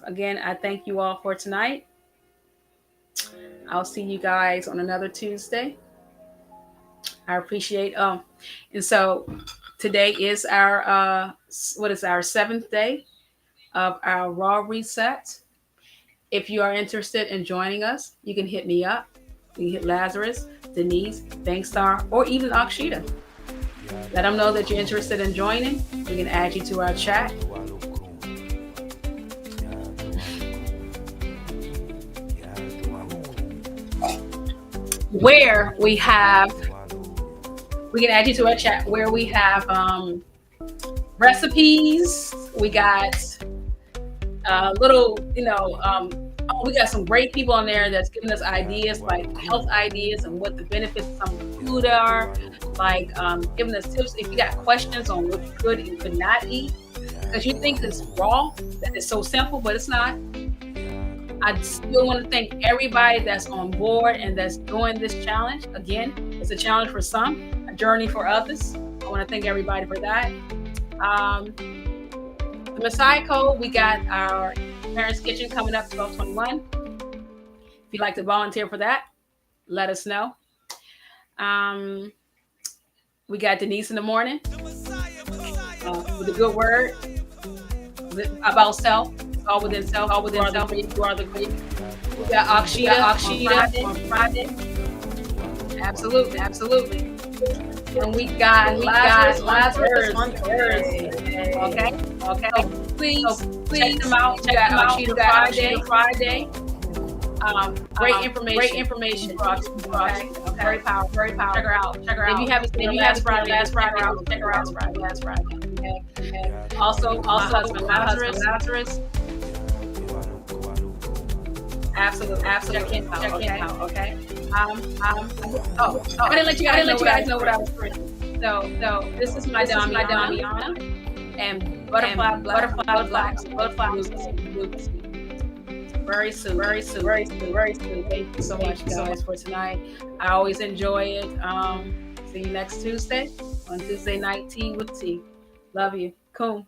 Again, I thank you all for tonight. I'll see you guys on another Tuesday. I appreciate and so today is our what is our 7th day of our raw reset. If you are interested in joining us, you can hit me up. You can hit Lazarus, Denise, Bankstar, or even Akshita. Let them know that you're interested in joining. We can add you to our chat. Where we can add you to our chat where we have recipes. We got little, we got some great people on there that's giving us ideas, like health ideas and what the benefits of some food are, like giving us tips if you got questions on what you could and could not eat. Because you think it's raw, that it's so simple, but it's not. I still want to thank everybody that's on board and that's doing this challenge. Again, it's a challenge for some, a journey for others. I want to thank everybody for that. The Messiah Code, we got our Parents Kitchen coming up 12/21. If you'd like to volunteer for that, let us know. We got Denise in the morning with a good word about self. All within self. All within self. You are the great. We got Akshita on Friday. Absolutely, absolutely. And we got Lazarus on Thursday. Okay. Please check them out. Check them out. Akshita Friday. Great information. Okay. Very powerful. Very powerful. Check her out. If you haven't seen her last Friday, check her out. Last Friday. Okay. Also, husband Lazarus. Absolutely. Check him out. Okay. I didn't let you guys know what I was doing. So this is my Damiana and butterfly blacks. Very soon. Thank you so much, guys, for tonight. I always enjoy it. See you next Tuesday on Tuesday Night Tea with Tea. Love you. Cool.